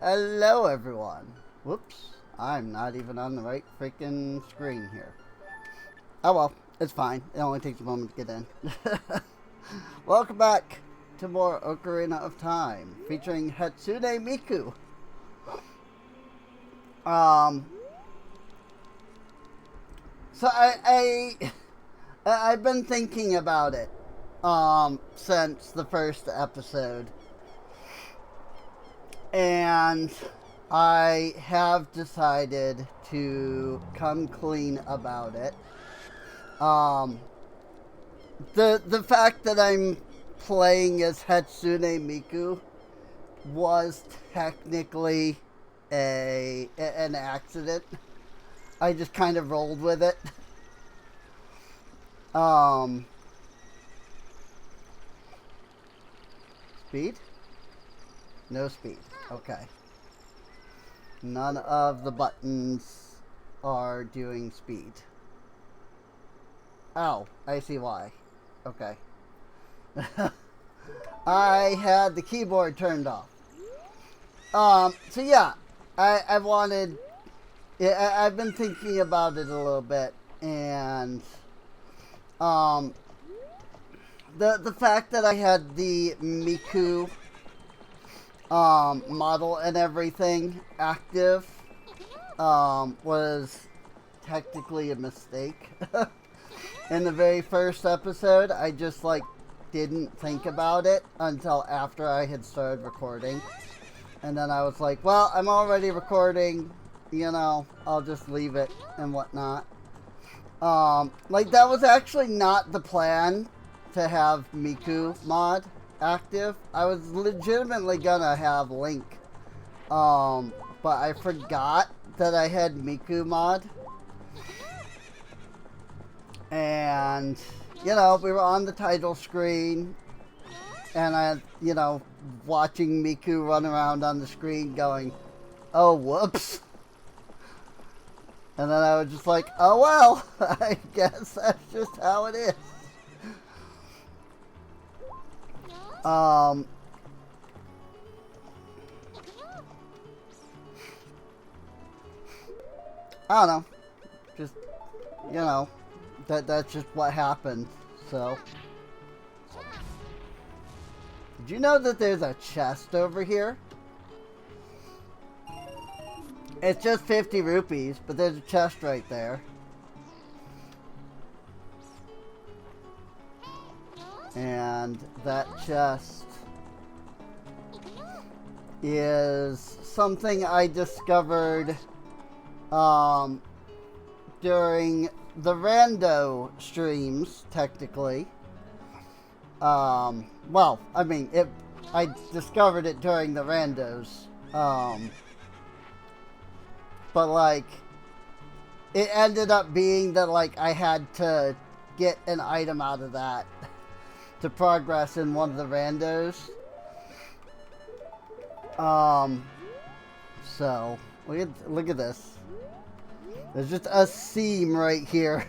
Hello, everyone. Whoops, I'm not even on the right freaking screen here. Oh well, it's fine. It only takes a moment to get in. Welcome back to more Ocarina of Time, featuring Hatsune Miku. Um, so I've been thinking about it, since the first episode. And I have decided to come clean about it. Um, the fact that I'm playing as Hatsune Miku was technically an accident. I just kind of rolled with it. Um, Speed? No speed. Okay. None of the buttons are doing speed. Oh, I see why. Okay. I had the keyboard turned off. So yeah, I wanted. Yeah, I've been thinking about it a little bit, and the fact that I had the Miku model and everything active was technically a mistake. In the very first episode, I just didn't think about it until after I had started recording. And then I was like, well, I'm already recording, I'll just leave it and whatnot. That was actually not the plan to have Miku mod active. I was legitimately gonna have Link, but I forgot that I had Miku mod, and we were on the title screen, and I, watching Miku run around on the screen, going, "Oh, whoops." And then I was just like, "Oh well, I guess that's just how it is." I don't know. Just, that's just what happened. So, did you know that there's a chest over here? It's just 50 rupees, but there's a chest right there. And that chest is something I discovered during the rando streams, technically. Well, I mean, I discovered it during the randos. But it ended up being that I had to get an item out of that to progress in one of the randos. So look at this. There's just a seam right here.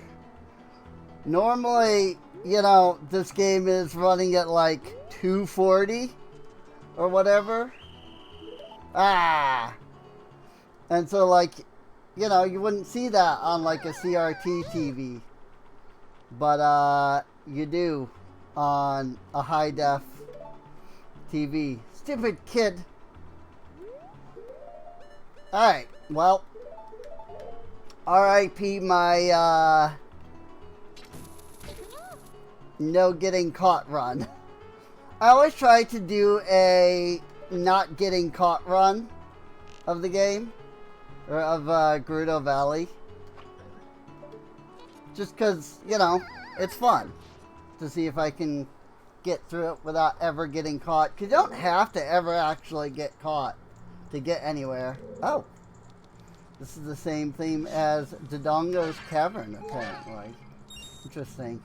Normally, this game is running at 240 or whatever. And so you wouldn't see that on a CRT TV. But you do on a high def TV. Stupid kid. Alright, well, RIP my no getting caught run. I always try to do a not getting caught run of the game, or of Gerudo Valley. Just because, it's fun to see if I can get through it without ever getting caught. Because you don't have to ever actually get caught to get anywhere. Oh. This is the same theme as Dodongo's Cavern, apparently. Interesting.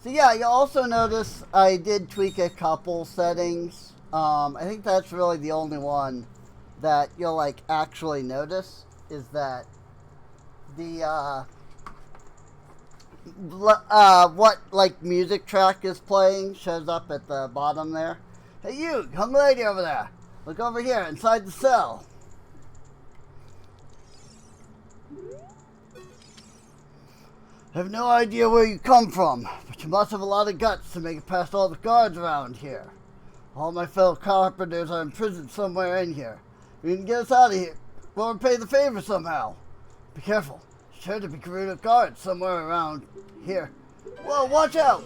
So yeah, you also notice I did tweak a couple settings. I think that's really the only one that you'll actually notice, is that the what music track is playing shows up at the bottom there. Hey you, young lady over there, Look over here, inside the cell. I have no idea where you come from, but you must have a lot of guts to make it past all the guards around here. All my fellow carpenters are imprisoned somewhere in here. If you can get us out of here, we'll repay the favor somehow. Be careful. There's sure to be Ocarina guards somewhere around here. Whoa, watch out!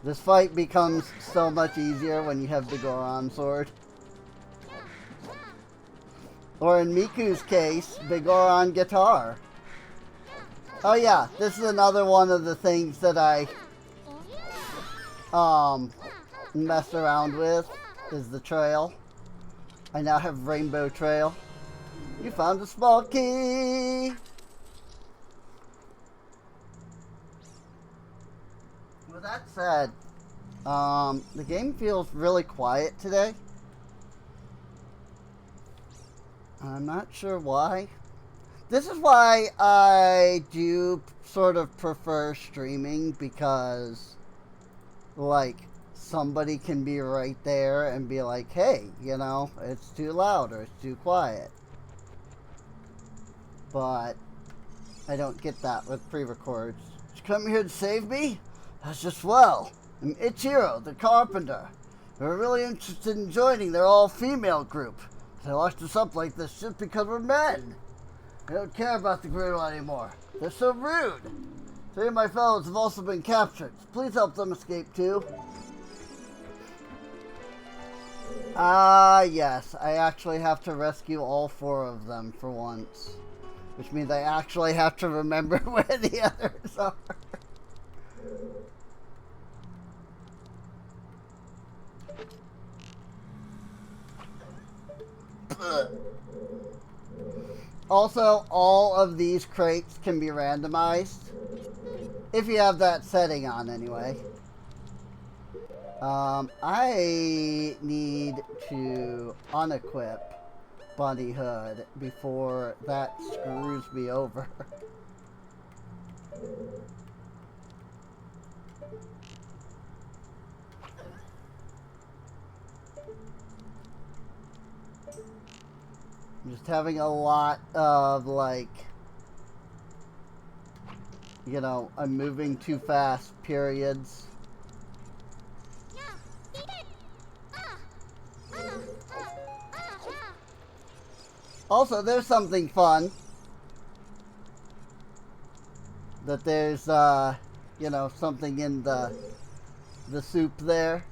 This fight becomes so much easier when you have the Goron sword. Or in Miku's case, the Goron guitar. Oh yeah, this is another one of the things that I messed around with, is the trail. I now have Rainbow Trail. You found a small key! With that said, the game feels really quiet today. I'm not sure why. This is why I do sort of prefer streaming, because, like, somebody can be right there and be like, hey, you know, it's too loud or it's too quiet. But I don't get that with pre-records. Did you come here to save me? That's just swell. I'm Ichiro, the carpenter. We're really interested in joining their all-female group. They locked us up like this just because we're men. They don't care about the griddle anymore. They're so rude. 3 of my fellows have also been captured. Please help them escape too. Yes. I actually have to rescue all 4 of them for once. Which means I actually have to remember where the others are. Also, all of these crates can be randomized. If you have that setting on, anyway. I need to unequip Bunny Hood before that screws me over. I'm just having a lot of, like, you know, I'm moving too fast periods. Also, there's something fun. That there's, you know, something in the soup there.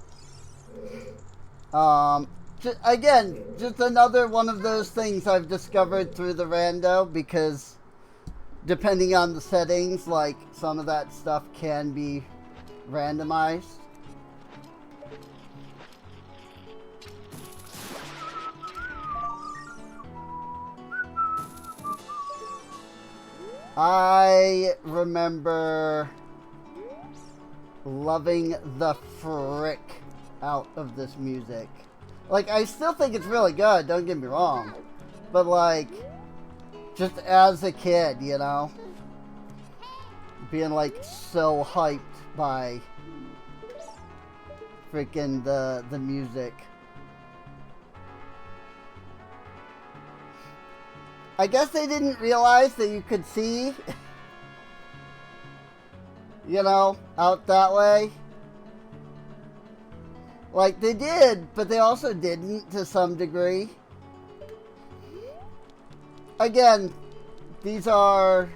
Again, just another one of those things I've discovered through the rando, because depending on the settings, like, some of that stuff can be randomized. I remember loving the frick out of this music. Like, I still think it's really good, don't get me wrong. But, like, just as a kid, you know? Being, like, so hyped by freaking the music. I guess they didn't realize that you could see, you know, out that way. Like, they did, but they also didn't to some degree. Again, these are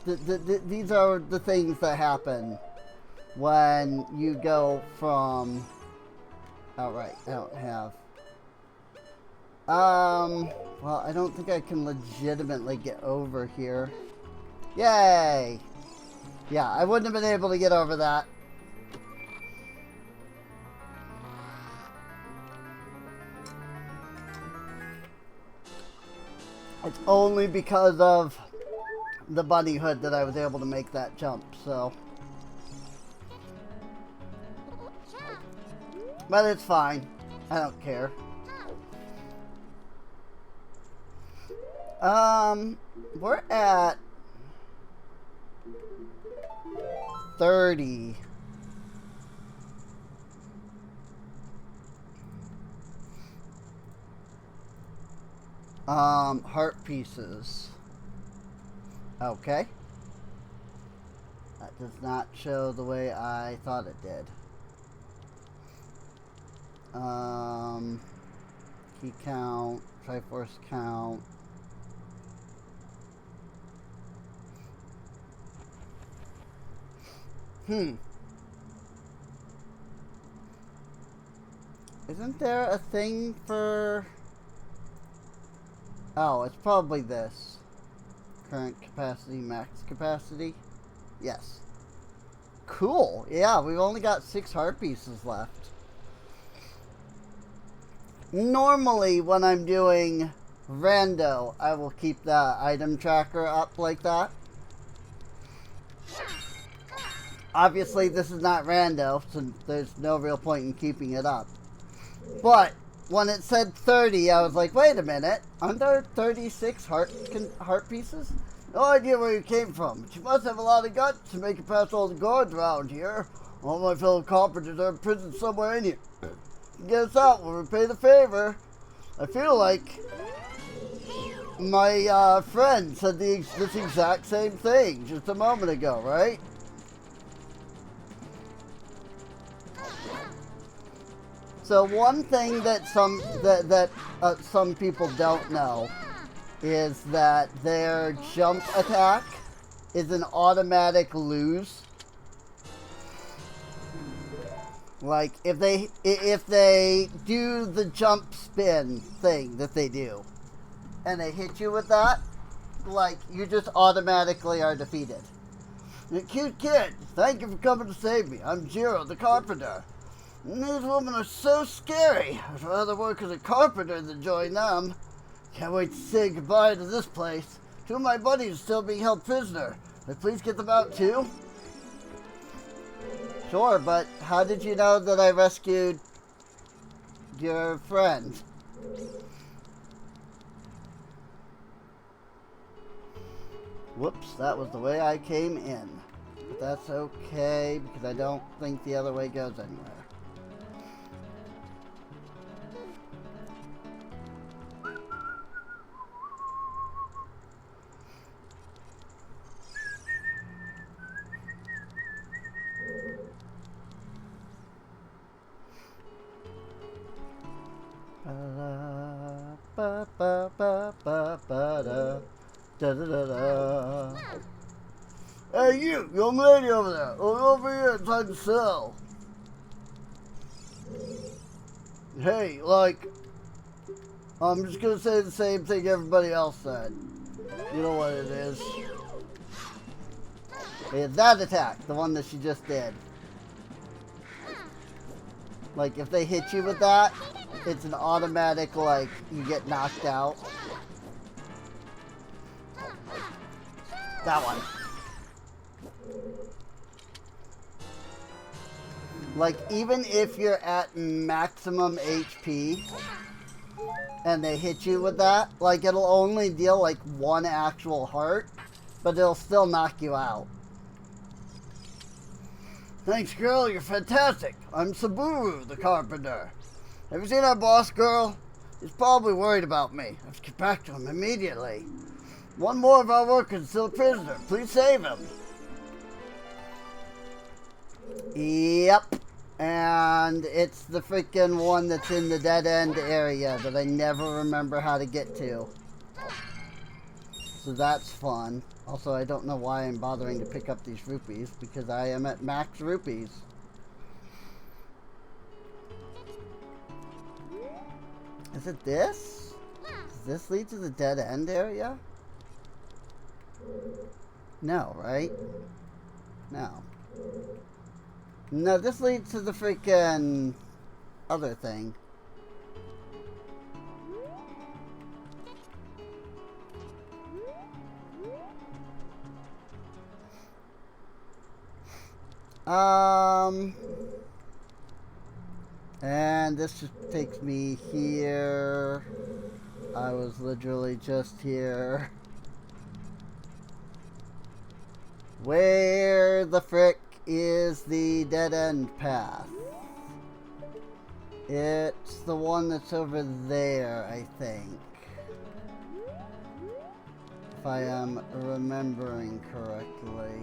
these are the things that happen when you go from... Oh, right, I don't have... well, I don't think I can legitimately get over here. Yay! Yeah, I wouldn't have been able to get over that. It's only because of the bunny hood that I was able to make that jump, so. But it's fine. I don't care. We're at 30. Heart pieces. Okay. That does not show the way I thought it did. Key count, Triforce count. Isn't there a thing for... Oh, it's probably this. Current capacity, max capacity. Yes. Cool. Yeah, we've only got 6 heart pieces left. Normally, when I'm doing rando, I will keep the item tracker up like that. Obviously, this is not rando, so there's no real point in keeping it up. But when it said 30, I was like, wait a minute. Aren't there 36 heart pieces? No idea where you came from, but you must have a lot of guts to make it past all the guards around here. All my fellow carpenters are in prison somewhere in here. Get us out, we'll repay the favor. I feel like my friend said this exact same thing just a moment ago, right? So one thing that some people don't know is that their jump attack is an automatic lose. Like if they do the jump spin thing that they do, and they hit you with that, like you just automatically are defeated. And a cute kid, thank you for coming to save me. I'm Jiro, the carpenter. These women are so scary. I'd rather work as a carpenter than join them. Can't wait to say goodbye to this place. 2 of my buddies are still being held prisoner. Could I please get them out too? Sure, but how did you know that I rescued your friend? Whoops, that was the way I came in. But that's okay, because I don't think the other way goes anywhere. Hey you, young lady over there, over here inside the cell. Hey, like, I'm just gonna say the same thing everybody else said. You know what it is. It's that attack, the one that she just did. Like, if they hit you with that, it's an automatic, like, you get knocked out. That one. Like, even if you're at maximum HP and they hit you with that, like, it'll only deal, like, 1 actual heart, but it'll still knock you out. Thanks, girl. You're fantastic. I'm Saburu, the carpenter. Have you seen our boss, girl? He's probably worried about me. Let's get back to him immediately. 1 more of our workers is still a prisoner. Please save him. Yep. And it's the freaking one that's in the dead end area that I never remember how to get to. So that's fun. Also, I don't know why I'm bothering to pick up these rupees, because I am at max rupees. Is it this? Does this lead to the dead end area? No, right? No. No, this leads to the freaking other thing. And this just takes me here. I was literally just here. Where the frick is the dead end path. It's the one that's over there, I think. If I am remembering correctly.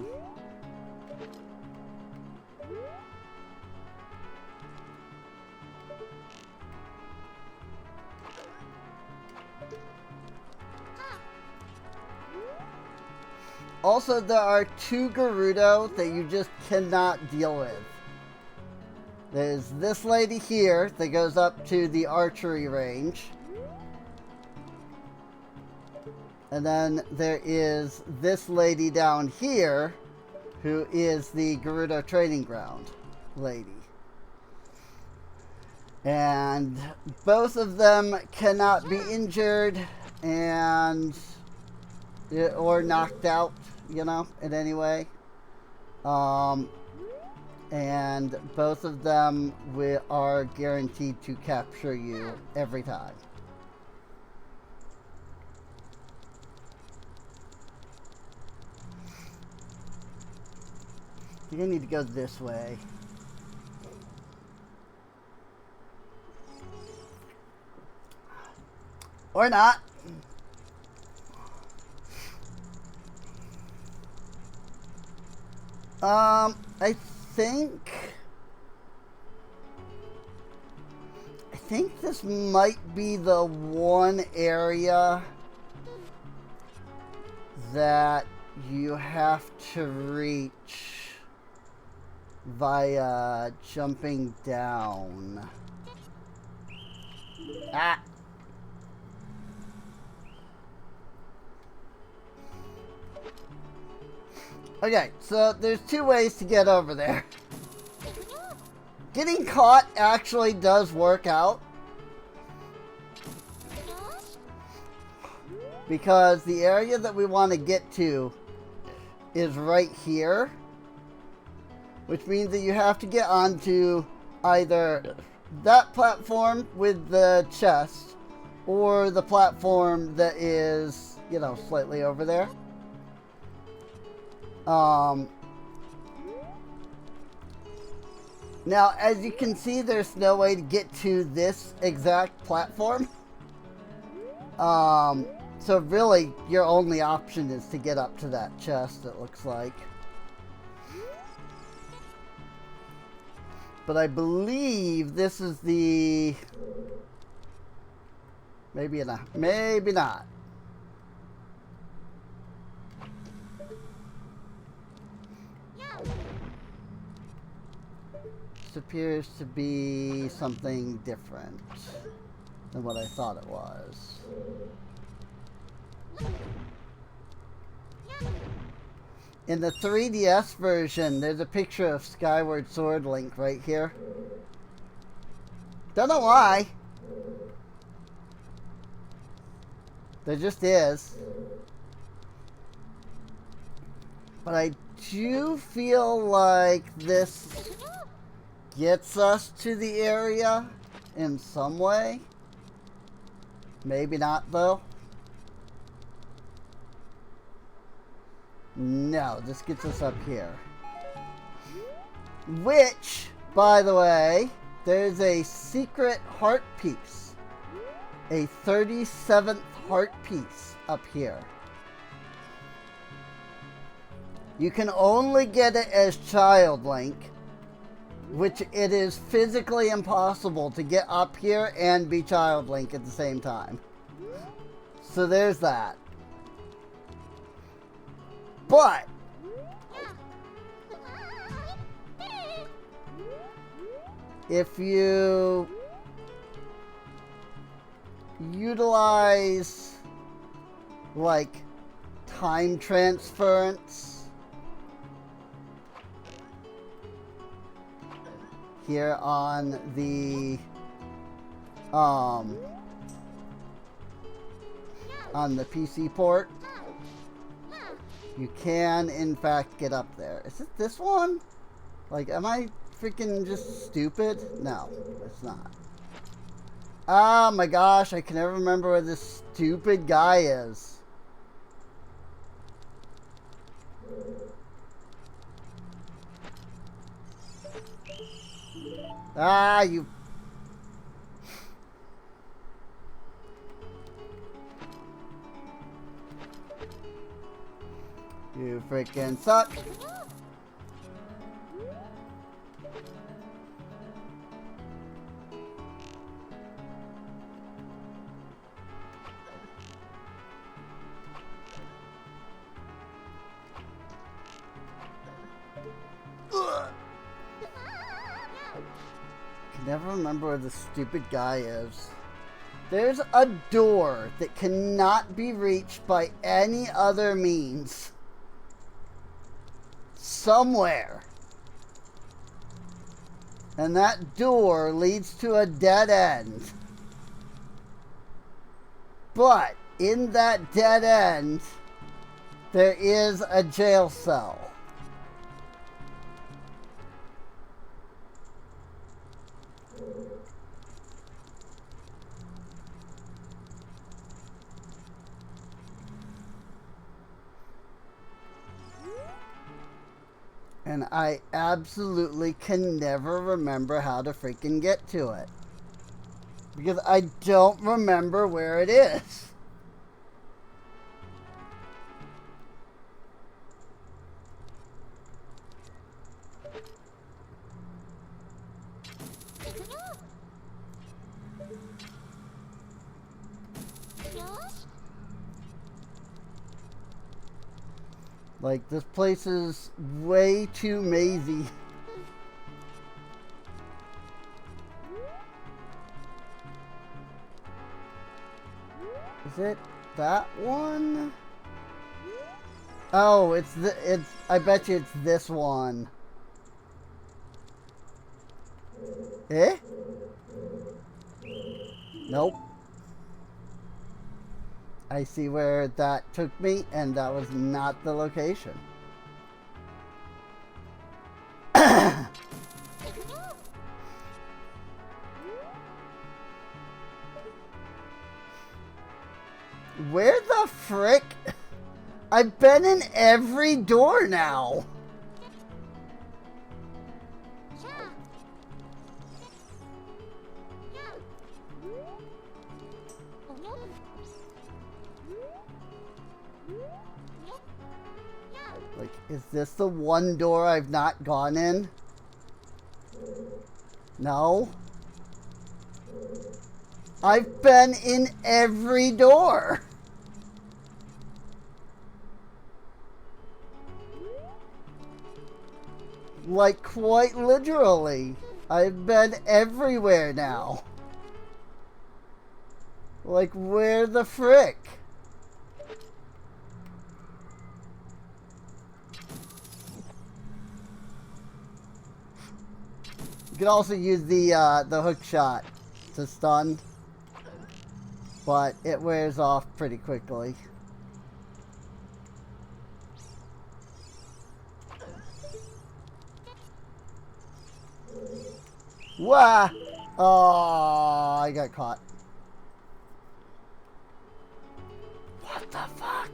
Also, there are 2 Gerudo that you just cannot deal with. There's this lady here that goes up to the archery range. And then there is this lady down here who is the Gerudo training ground lady. And both of them cannot be injured and or knocked out, you know, in any way. And both of them are guaranteed to capture you every time. You're gonna need to go this way. Or not. I think this might be the one area that you have to reach via jumping down. Ah! Okay, so there's 2 ways to get over there. Getting caught actually does work out. Because the area that we want to get to is right here. Which means that you have to get onto either that platform with the chest or the platform that is, you know, slightly over there. Now, as you can see, there's no way to get to this exact platform. So really, your only option is to get up to that chest, it looks like. But I believe this is the... Maybe not. Maybe not. This appears to be something different than what I thought it was. In the 3DS version, there's a picture of Skyward Sword Link right here. Don't know why. There just is. But I do feel like this gets us to the area in some way. Maybe not, though. No, this gets us up here. Which, by the way, there's a secret heart piece. A 37th heart piece up here. You can only get it as Child Link, which it is physically impossible to get up here and be Child Link at the same time. So there's that. But if you utilize like time transference here on the PC port, you can, in fact, get up there. Is it this one? Like, am I freaking just stupid? No, it's not. Oh my gosh, I can never remember where this stupid guy is. Ah, you... You freaking suck. Can never remember where the stupid guy is. There's a door that cannot be reached by any other means. Somewhere. And that door leads to a dead end. But in that dead end, there is a jail cell. And I absolutely can never remember how to freaking get to it. Because I don't remember where it is. Like, this place is way too mazy. Is it that one? Oh, I bet you it's this one. Eh? Nope. I see where that took me, and that was not the location. Where the frick? I've been in every door now. Like, is this the one door I've not gone in? No. I've been in every door. Like, quite literally. I've been everywhere now. Like, where the frick? You can also use the hook shot to stun, but it wears off pretty quickly. Wah! Oh, I got caught. What the fuck?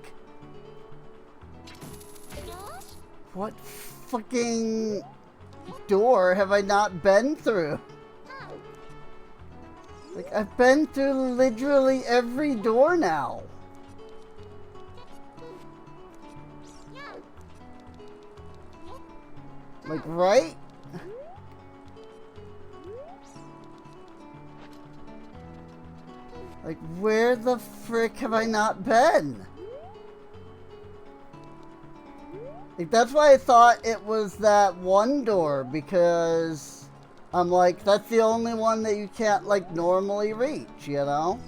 What fucking door have I not been through? Like, I've been through literally every door now. Like, right? Like, where the frick have I not been? Like, that's why I thought it was that one door, because I'm like, that's the only one that you can't, like, normally reach, you know?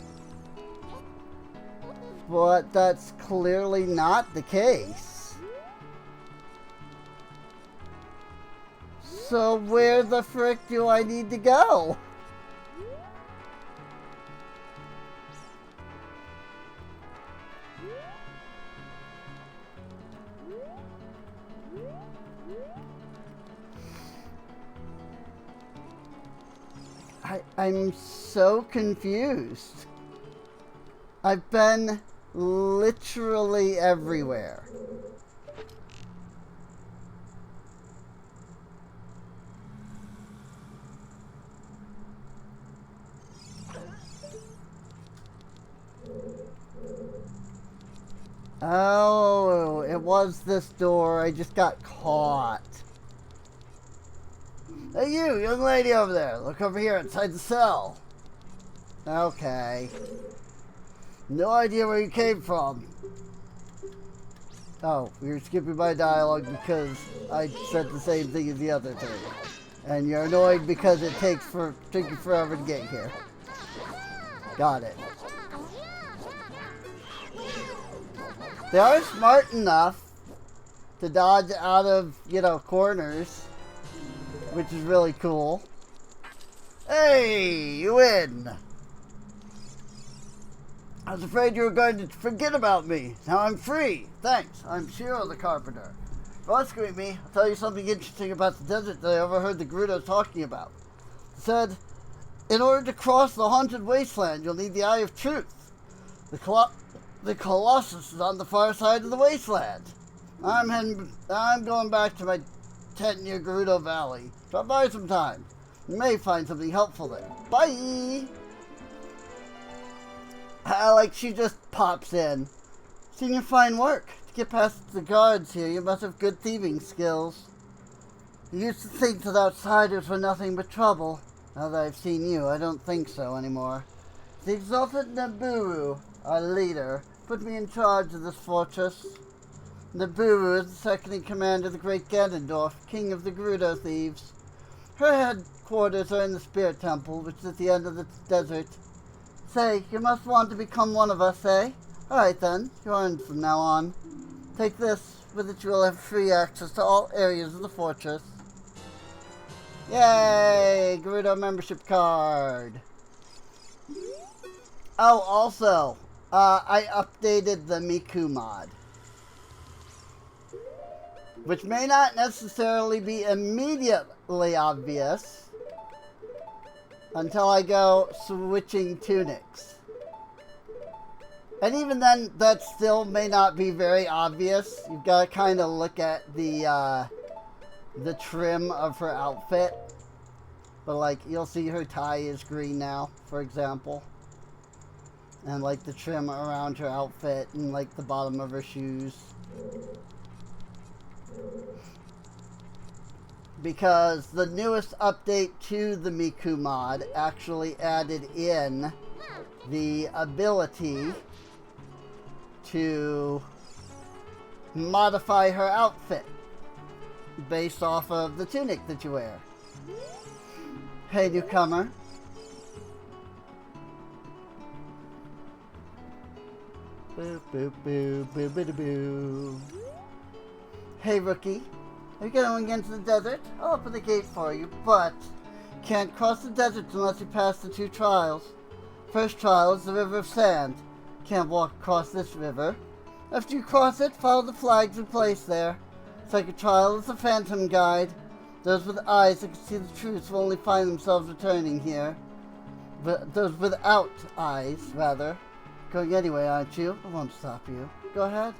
But that's clearly not the case. So where the frick do I need to go? I'm so confused. I've been literally everywhere. Oh, it was this door. I just got caught. Hey you, young lady over there. Look over here inside the cell. Okay. No idea where you came from. Oh, you're skipping my dialogue because I said the same thing as the other two. And you're annoyed because it took you forever to get here. Got it. They are smart enough to dodge out of, corners, which is really cool. Hey, you win! I was afraid you were going to forget about me. Now I'm free. Thanks. I'm Shiro the Carpenter. Rescue me. I'll tell you something interesting about the desert that I overheard the Gerudo talking about. It said, in order to cross the haunted wasteland, you'll need the Eye of Truth. The Colossus is on the far side of the wasteland. I'm going back to my tent near Gerudo Valley. Drop by sometime. You may find something helpful there. Bye! Like she just pops in. Seen your fine work. To get past the guards here, you must have good thieving skills. You used to think that outsiders were nothing but trouble. Now that I've seen you, I don't think so anymore. The exalted Naburu, our leader, put me in charge of this fortress. Naburu is the second in command of the great Ganondorf, king of the Gerudo thieves. Her headquarters are in the Spirit Temple, which is at the end of the desert. Say, you must want to become one of us, eh? Alright then, you're on from now on. Take this, with it you will have free access to all areas of the fortress. Yay! Gerudo membership card. Oh, also, I updated the Miku mod. Which may not necessarily be immediately obvious until I go switching tunics. And even then, that still may not be very obvious. You've got to kind of look at the trim of her outfit. But like, you'll see her tie is green now, for example. And like the trim around her outfit and like the bottom of her shoes. Because the newest update to the Miku mod actually added in the ability to modify her outfit based off of the tunic that you wear. Hey, newcomer. Boo, boo, boo, boo, boo, boo, boo. Hey, rookie. Are you going into the desert? I'll open the gate for you, but can't cross the desert unless you pass the 2 trials. First trial is the River of Sand. Can't walk across this river. After you cross it, follow the flags in place there. Second trial is the Phantom Guide. Those with eyes that can see the truth will only find themselves returning here. But those without eyes, rather. Going anyway, aren't you? I won't stop you. Go ahead.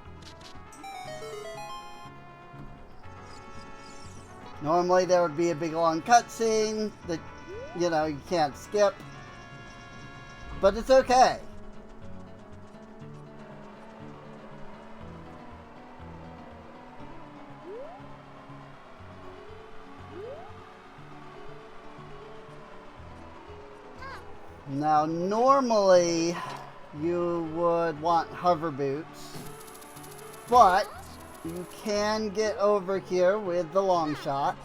Normally there would be a big long cutscene that, you can't skip. But it's okay. Now, normally you would want hover boots, but you can get over here with the long shot.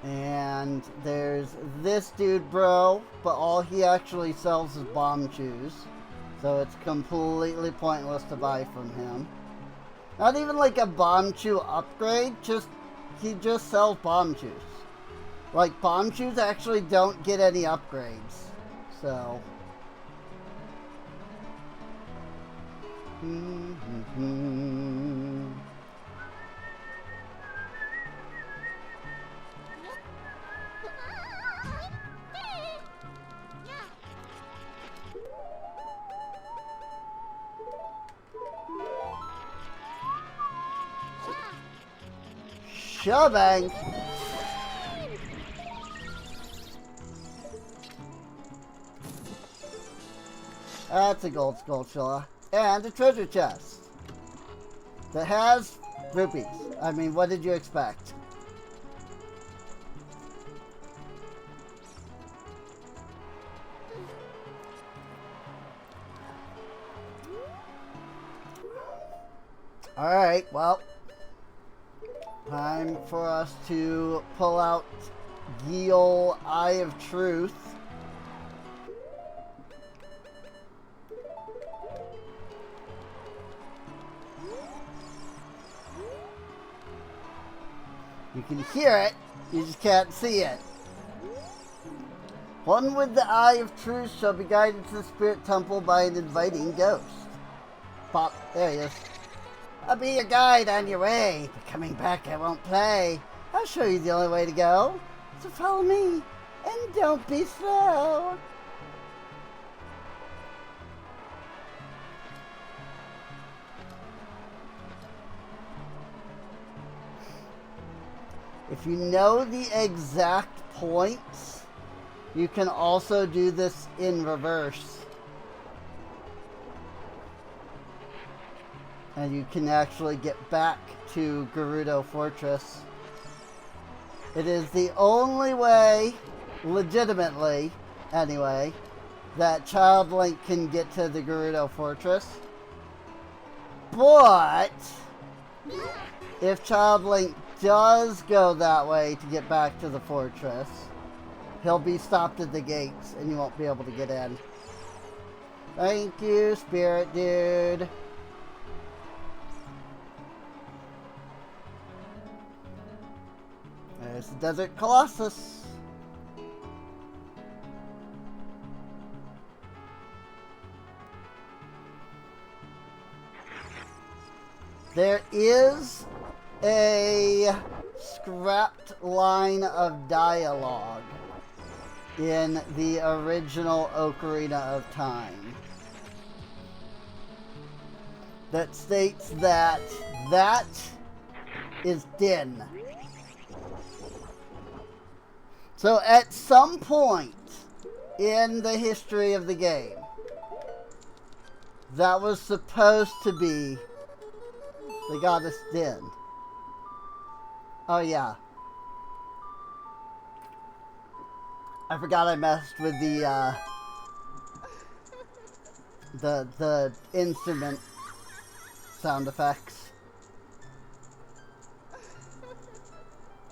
And there's this dude, bro, but all he actually sells is bomb shoes. So it's completely pointless to buy from him. Not even like a bomb shoe upgrade, he just sells bomb shoes. Like, bomb shoes actually don't get any upgrades. So... Shoving! That's a gold Skulltula. And a treasure chest that has rupees. I mean, what did you expect? Alright, well, time for us to pull out Geel Eye of Truth. You can hear it, you just can't see it. One with the Eye of Truth shall be guided to the Spirit Temple by an inviting ghost. Pop, there he is. I'll be your guide on your way, but coming back I won't play. I'll show you the only way to go, so follow me, and don't be slow. If you know the exact points, you can also do this in reverse. And you can actually get back to Gerudo Fortress. It is the only way, legitimately anyway, that Child Link can get to the Gerudo Fortress. But if Child Link does go that way to get back to the fortress, he'll be stopped at the gates and you won't be able to get in. Thank you, Spirit Dude. There's the Desert Colossus. There is a scrapped line of dialogue in the original Ocarina of Time that states that that is Din. So at some point in the history of the game, that was supposed to be the goddess Din. Oh yeah. I forgot I messed with the instrument sound effects.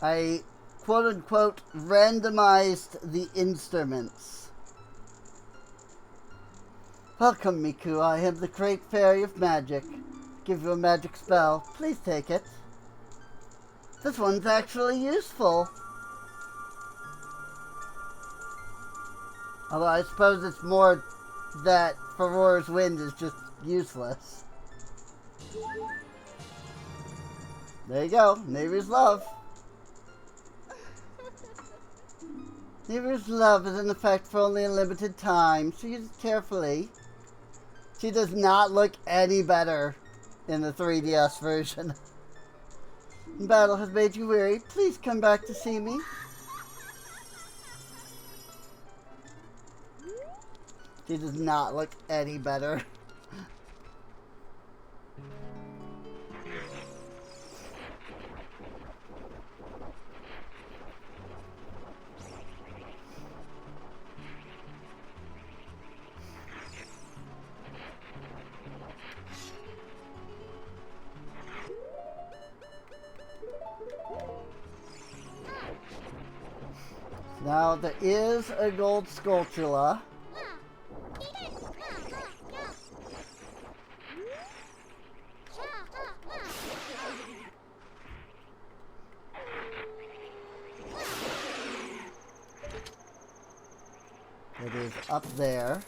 I quote-unquote randomized the instruments. Welcome, Miku. I am the great fairy of magic. Give you a magic spell. Please take it. This one's actually useful. Although I suppose it's more that Farore's Wind is just useless. There you go. Neighbor's love. Neighbor's love is in effect for only a limited time, so use it carefully. She does not look any better in the 3DS version. Battle has made you weary. Please come back to see me. She does not look any better. Now, there is a gold Skulltula. It is up there.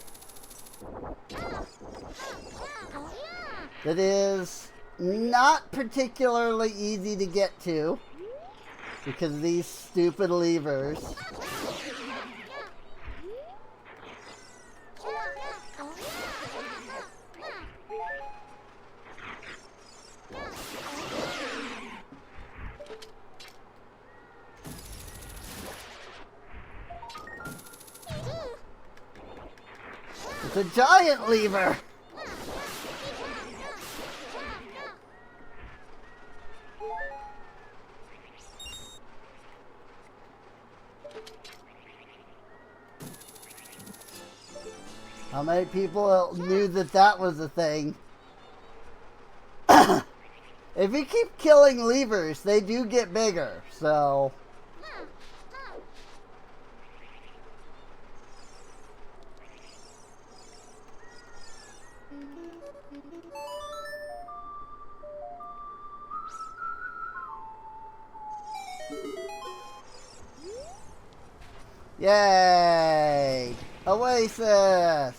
It is not particularly easy to get to because of these stupid levers. It's a giant lever! How many people knew that that was a thing? If you keep killing levers, they do get bigger, so... Yay! Oasis!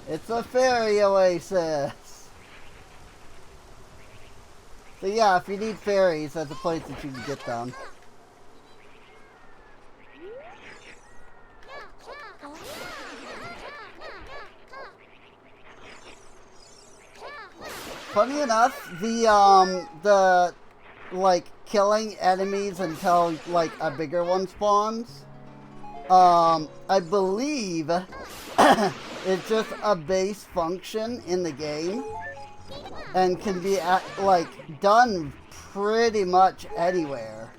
It's a fairy oasis! So yeah, if you need fairies, that's a place that you can get them. Funny enough, the like killing enemies until like a bigger one spawns, I believe it's just a base function in the game and can be like done pretty much anywhere.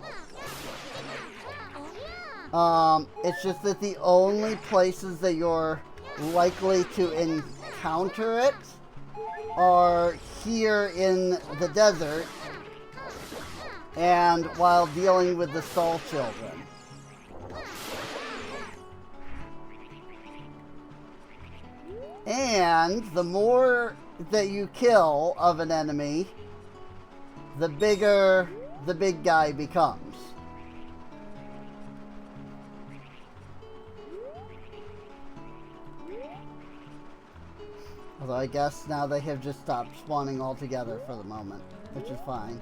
It's just that the only places that you're likely to encounter it are here in the desert and while dealing with the Soul Children. And the more that you kill of an enemy, the bigger the big guy becomes. Although I guess now they have just stopped spawning altogether for the moment, which is fine.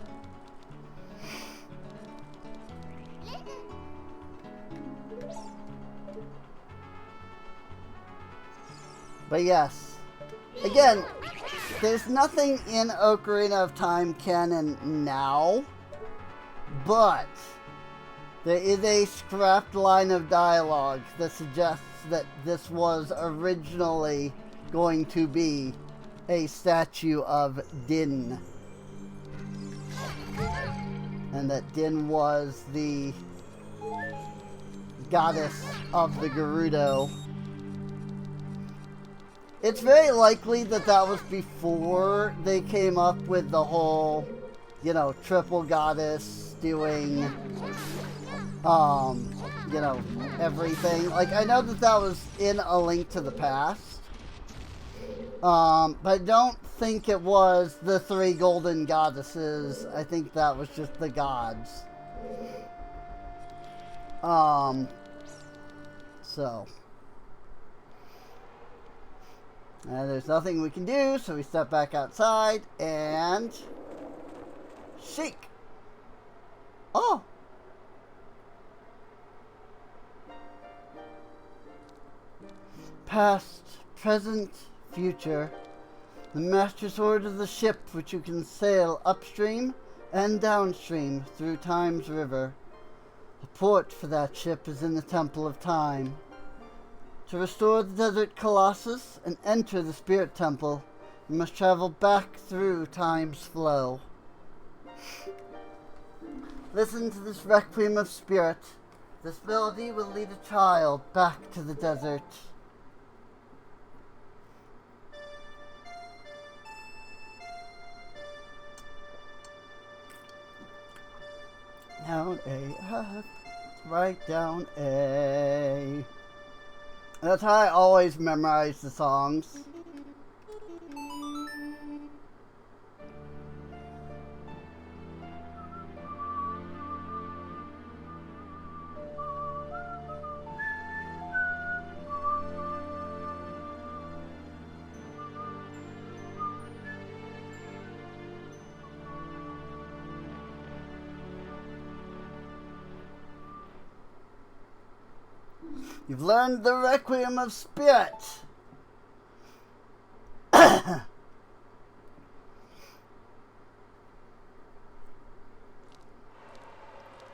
But yes, again, there's nothing in Ocarina of Time canon now, but there is a scrapped line of dialogue that suggests that this was originally going to be a statue of Din. And that Din was the goddess of the Gerudo. It's very likely that that was before they came up with the whole, you know, triple goddess doing, you know, everything. Like, I know that that was in A Link to the Past. But I don't think it was the 3 golden goddesses. I think that was just the gods. So. And there's nothing we can do, so we step back outside and shake. Oh! Past, present, future. The master's orders the ship which you can sail upstream and downstream through Time's river. The port for that ship is in the Temple of Time. To restore the desert colossus and enter the spirit temple, you must travel back through Time's flow. Listen to this requiem of spirit. This melody will lead a child back to the desert. Down A, right down A. That's how I always memorize the songs. You've learned the Requiem of Spirit.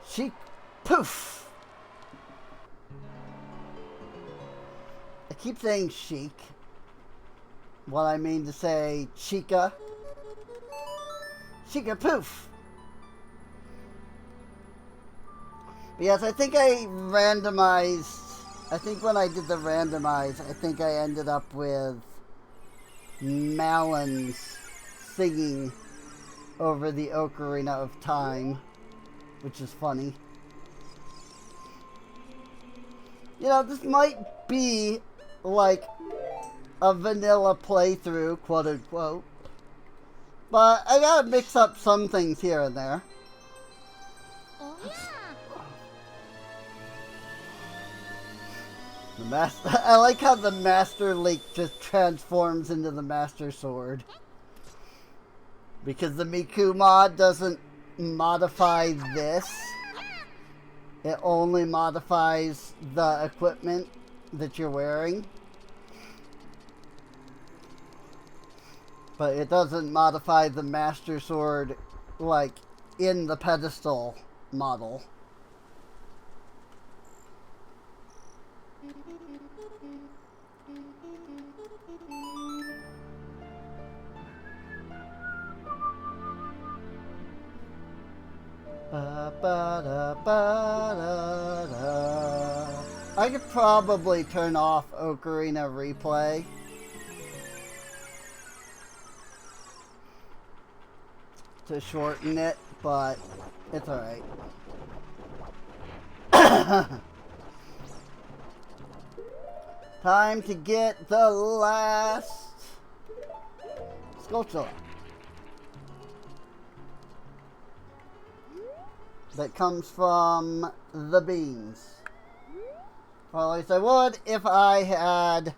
Chic, poof. I keep saying chic. What I mean to say chica. Chica poof. But yes, I think I randomized. I think when I did the randomize, I think I ended up with Malins singing over the Ocarina of Time, which is funny. You know, this might be like a vanilla playthrough, quote unquote, but I gotta mix up some things here and there. The master, I like how the Master Link just transforms into the Master Sword. Because the Miku mod doesn't modify this. It only modifies the equipment that you're wearing. But it doesn't modify the Master Sword, like, in the pedestal model. I could probably turn off Ocarina Replay. To shorten it, but it's alright. Time to get the last sculpture that comes from the beans. Well, at least I would if I had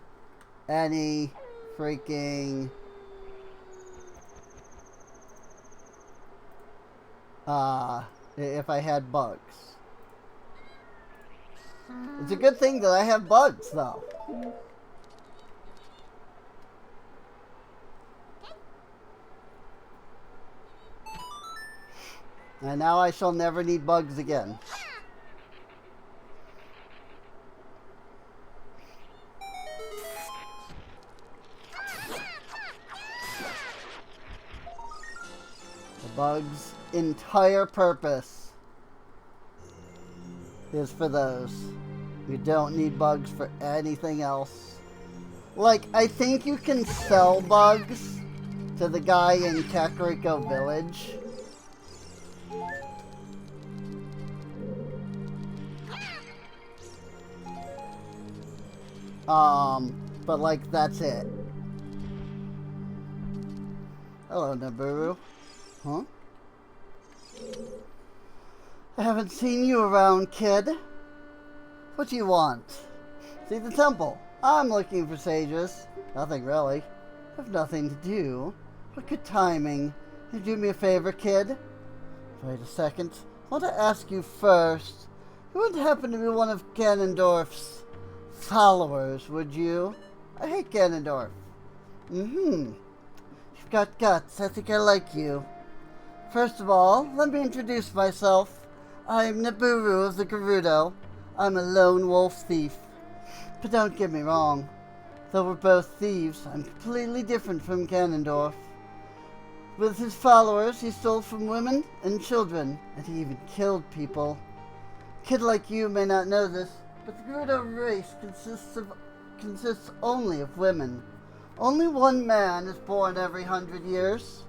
any freaking if I had bugs. It's a good thing that I have bugs, though. And now I shall never need bugs again. The bugs' entire purpose is for those. You don't need bugs for anything else. Like, I think you can sell bugs to the guy in Kakariko Village. But like, that's it. Hello, Naburu. Huh? I haven't seen you around, kid. What do you want? See the temple. I'm looking for sages. Nothing really. I've nothing to do. What good timing. Can you do me a favor, kid? Wait a second. I want to ask you first. You wouldn't happen to be one of Ganondorf's followers, would you? I hate Ganondorf. You've got guts. I think I like you. First of all, let me introduce myself. I'm Naburu of the Gerudo. I'm a lone wolf thief. But don't get me wrong. Though we're both thieves, I'm completely different from Ganondorf. With his followers, he stole from women and children, and he even killed people. A kid like you may not know this, but the Gerudo race consists only of women. Only one man is born every 100 years.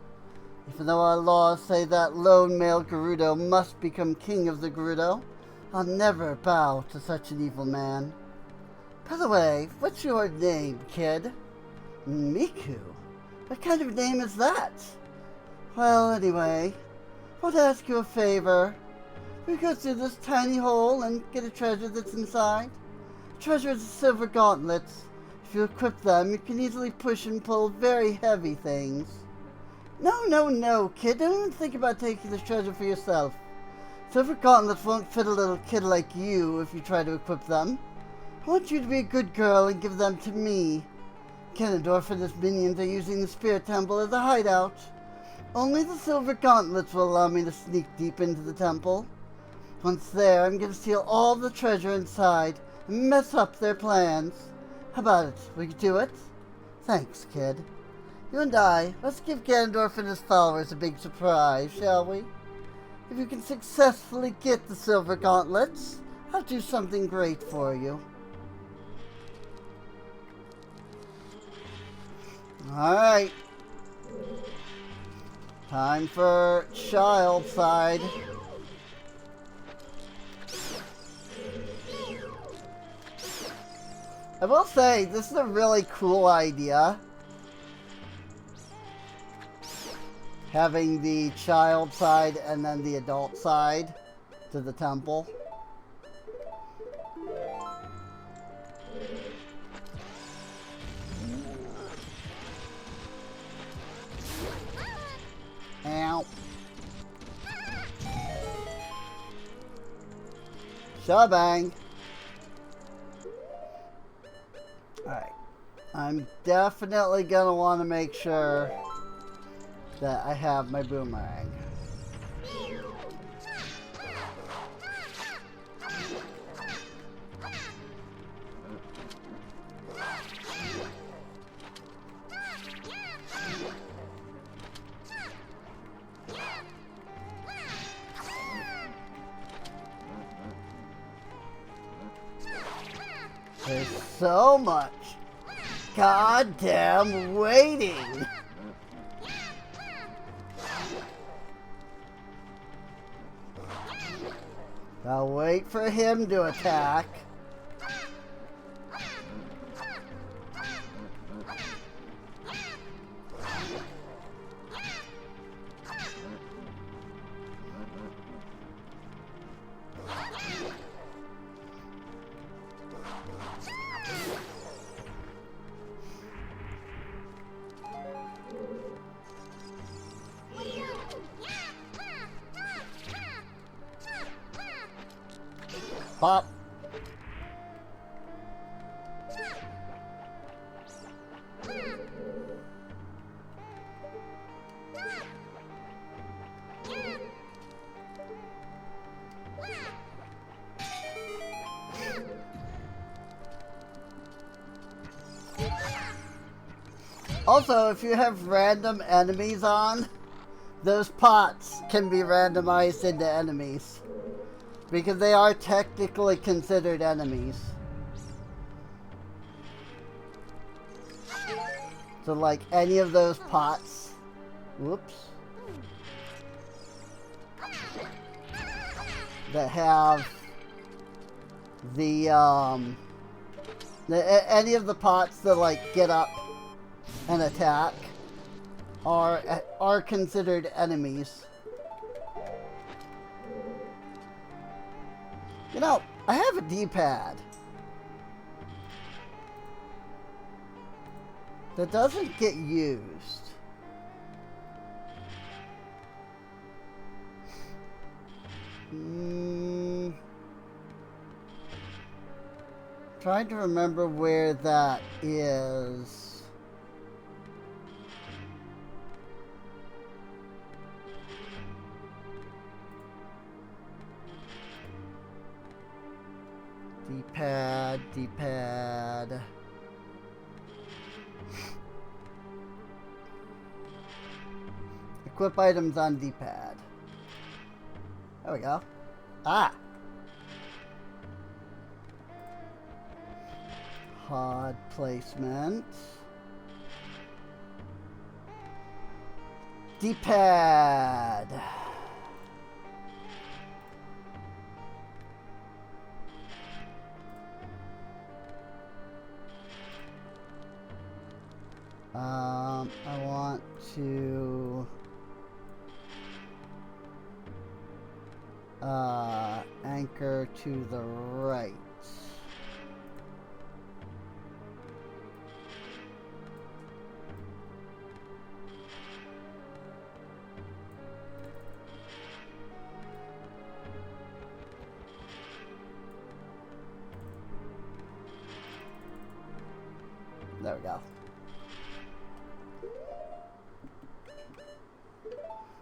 Even though our laws say that lone male Gerudo must become king of the Gerudo, I'll never bow to such an evil man. By the way, what's your name, kid? Miku? What kind of name is that? Well, anyway, I want to ask you a favor. We go through this tiny hole and get a treasure that's inside. The treasure is silver gauntlets. If you equip them, you can easily push and pull very heavy things. No, kid. Don't even think about taking this treasure for yourself. Silver gauntlets won't fit a little kid like you if you try to equip them. I want you to be a good girl and give them to me. Ganondorf and his minions are using the Spirit Temple as a hideout. Only the silver gauntlets will allow me to sneak deep into the temple. Once there, I'm going to steal all the treasure inside and mess up their plans. How about it? We can do it? Thanks, kid. You and I, let's give Ganondorf and his followers a big surprise, shall we? If you can successfully get the silver gauntlets, I'll do something great for you. Alright. Time for child side. I will say, this is a really cool idea. Having the child side and then the adult side to the temple. Ow. Shabang. Alright. I'm definitely gonna want to make sure that I have my boomerang. There's so much goddamn waiting. I'll wait for him to attack. Pop. Also, if you have random enemies on, those pots can be randomized into enemies. Because they are technically considered enemies. So like any of those pots, whoops, that have the any of the pots that like get up and attack are considered enemies. You know, I have a D-pad that doesn't get used. Trying to remember where that is. D-pad, D-pad. Equip items on D-pad. There we go. Ah! HUD placement. D-pad. I want to anchor to the right. There we go.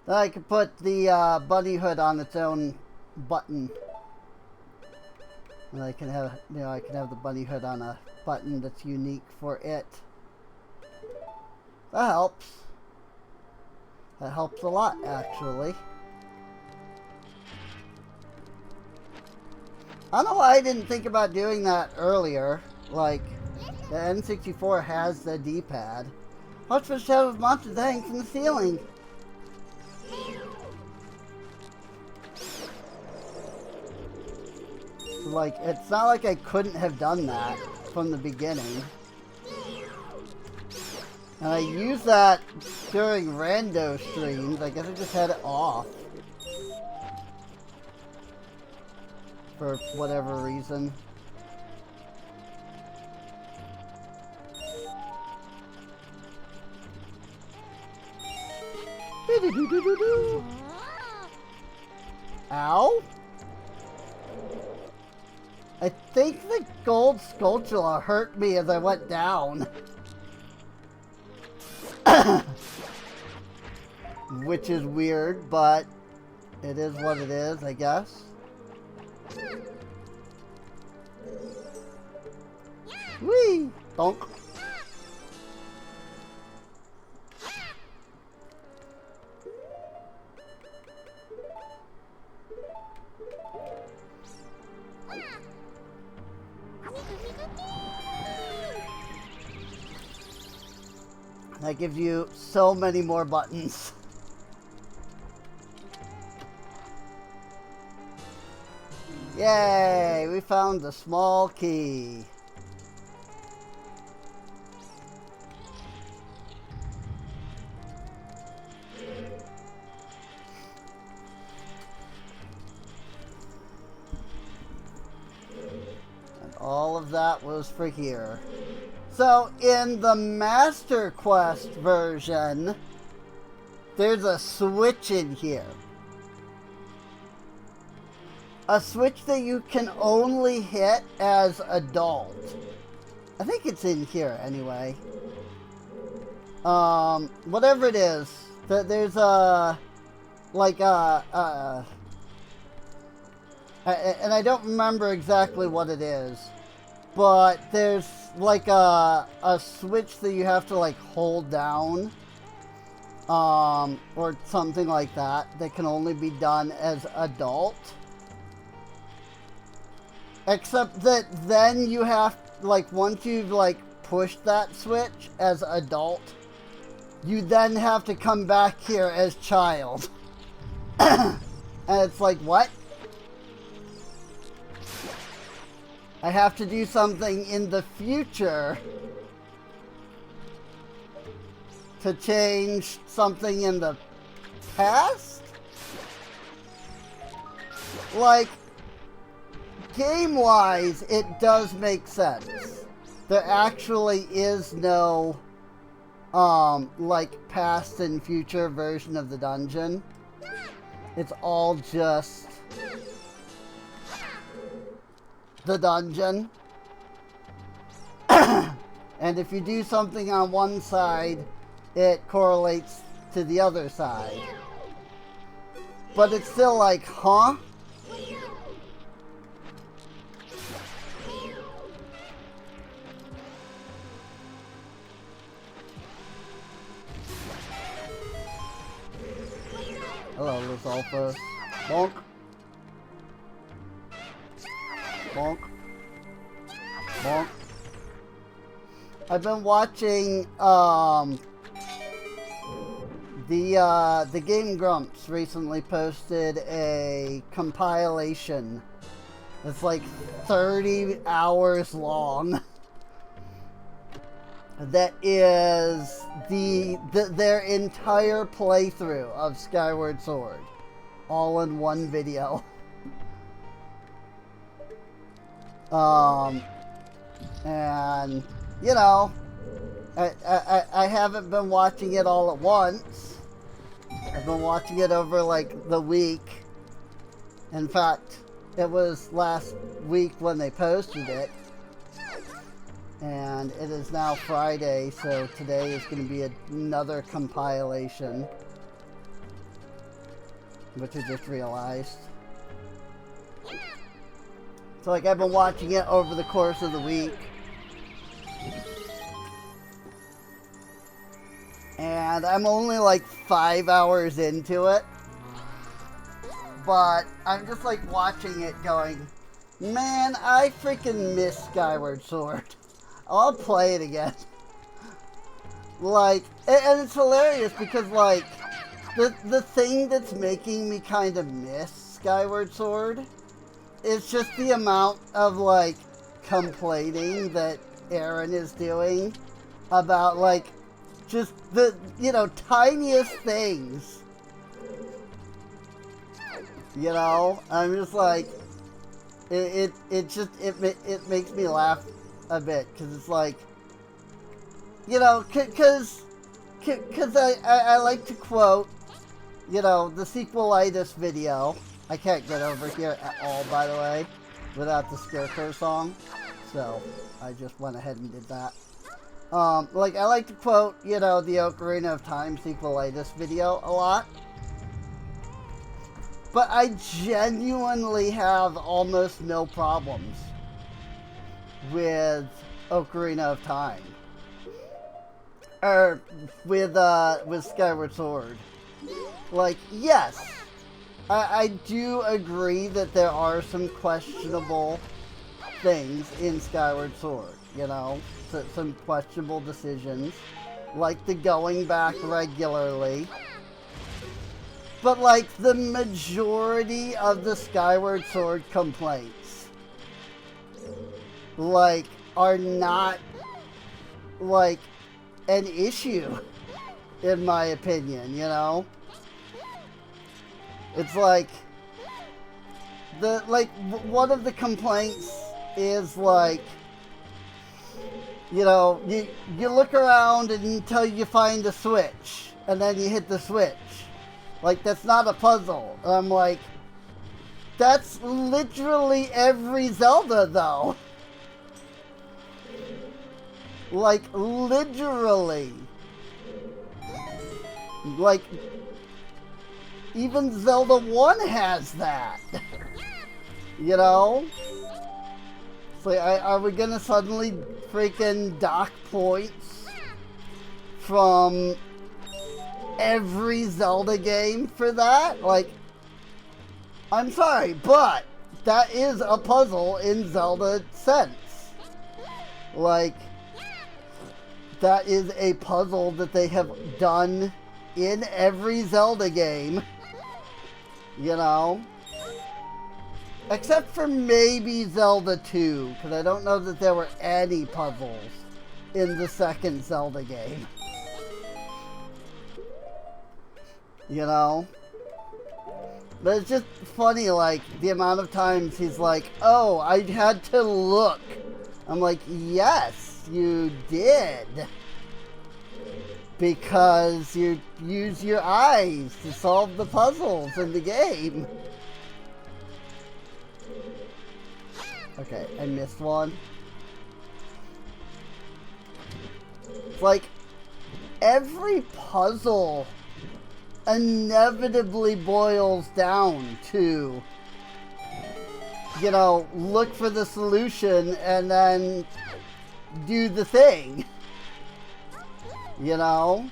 Then I can put the bunny hood on its own button, and I can have, you know, I can have the bunny hood on a button that's unique for it. That helps. That helps a lot, actually. I don't know why I didn't think about doing that earlier. Like, the N64 has the D-pad. Watch for the shadow of monsters that hangs from the ceiling. Like, it's not like I couldn't have done that from the beginning. And I use that during rando streams. I guess I just had it off. For whatever reason. Ow? I think the gold Skulltula hurt me as I went down. Which is weird, but it is what it is, I guess. Whee! Bonk. That gives you so many more buttons. Yay! We found the small key. And all of that was for here. So, in the Master Quest version, there's a switch in here. A switch that you can only hit as adult. I think it's in here anyway. Whatever it is, there's a, like a, and I don't remember exactly what it is, but there's like a switch that you have to like hold down, or something like that can only be done as adult. Except that then you have, like, once you've like pushed that switch as adult, you then have to come back here as child. And it's like, what? I have to do something in the future to change something in the past? Like, game-wise, it does make sense. There actually is no, like, past and future version of the dungeon. It's all just the dungeon. And if you do something on one side, it correlates to the other side. But it's still like, huh? Hello, Lizalfa. Bonk. Bonk. Bonk. I've been watching, the Game Grumps recently posted a compilation. It's like 30 hours long. That is their entire playthrough of Skyward Sword, all in one video. And you know, I haven't been watching it all at once. I've been watching it over like the week. In fact, it was last week when they posted it. And it is now Friday, so today is going to be another compilation, which I just realized. So like I've been watching it over the course of the week, And I'm only like 5 hours into it. But I'm just like watching it going, man, I freaking miss Skyward Sword. I'll play it again. Like, and it's hilarious because like, the thing that's making me kind of miss Skyward Sword is just the amount of like complaining that Aaron is doing about like just the, you know, tiniest things. You know, I'm just like, it makes me laugh a bit because it's like, you know, because I like to quote, you know, the sequelitis video. I can't get over here at all, by the way, without the Scarecrow song. So I just went ahead and did that. Like, I like to quote, you know, the Ocarina of Time sequelitis video a lot. But I genuinely have almost no problems with Ocarina of Time. Or with Skyward Sword. Like, yes, I do agree that there are some questionable things in Skyward Sword, you know, some questionable decisions, like the going back regularly. But, like, the majority of the Skyward Sword complaints, like, are not, like, an issue, in my opinion, you know? It's like, one of the complaints is, like, you know, you look around until you find a switch, and then you hit the switch. Like, that's not a puzzle. And I'm like, that's literally every Zelda, though. Like, literally. Like, even Zelda 1 has that. You know? It's like, are we gonna suddenly freaking dock points from every Zelda game for that? Like, I'm sorry, but that is a puzzle in Zelda sense. Like, that is a puzzle that they have done in every Zelda game. You know? Except for maybe Zelda 2, because I don't know that there were any puzzles in the second Zelda game. You know? But it's just funny, like, the amount of times he's like, oh, I had to look. I'm like, yes, you did. Because you use your eyes to solve the puzzles in the game. Okay, I missed one. It's like, every puzzle inevitably boils down to, you know, look for the solution and then do the thing. You know?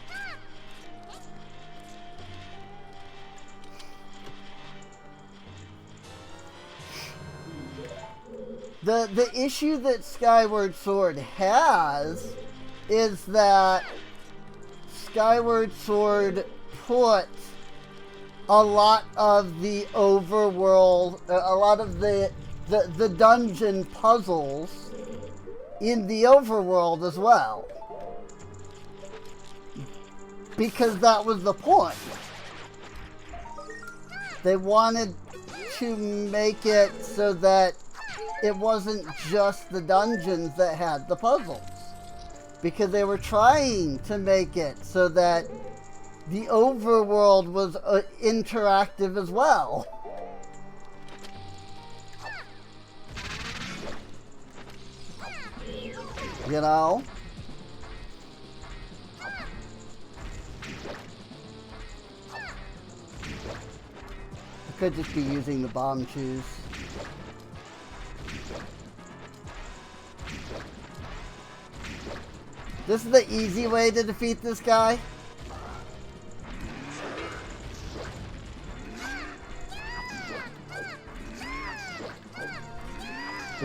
The issue that Skyward Sword has is that Skyward Sword put a lot of the overworld, a lot of the dungeon puzzles in the overworld as well. Because that was the point. They wanted to make it so that it wasn't just the dungeons that had the puzzles. Because they were trying to make it so that the overworld was interactive as well. You know? I could just be using the bomb shoes. This is the easy way to defeat this guy.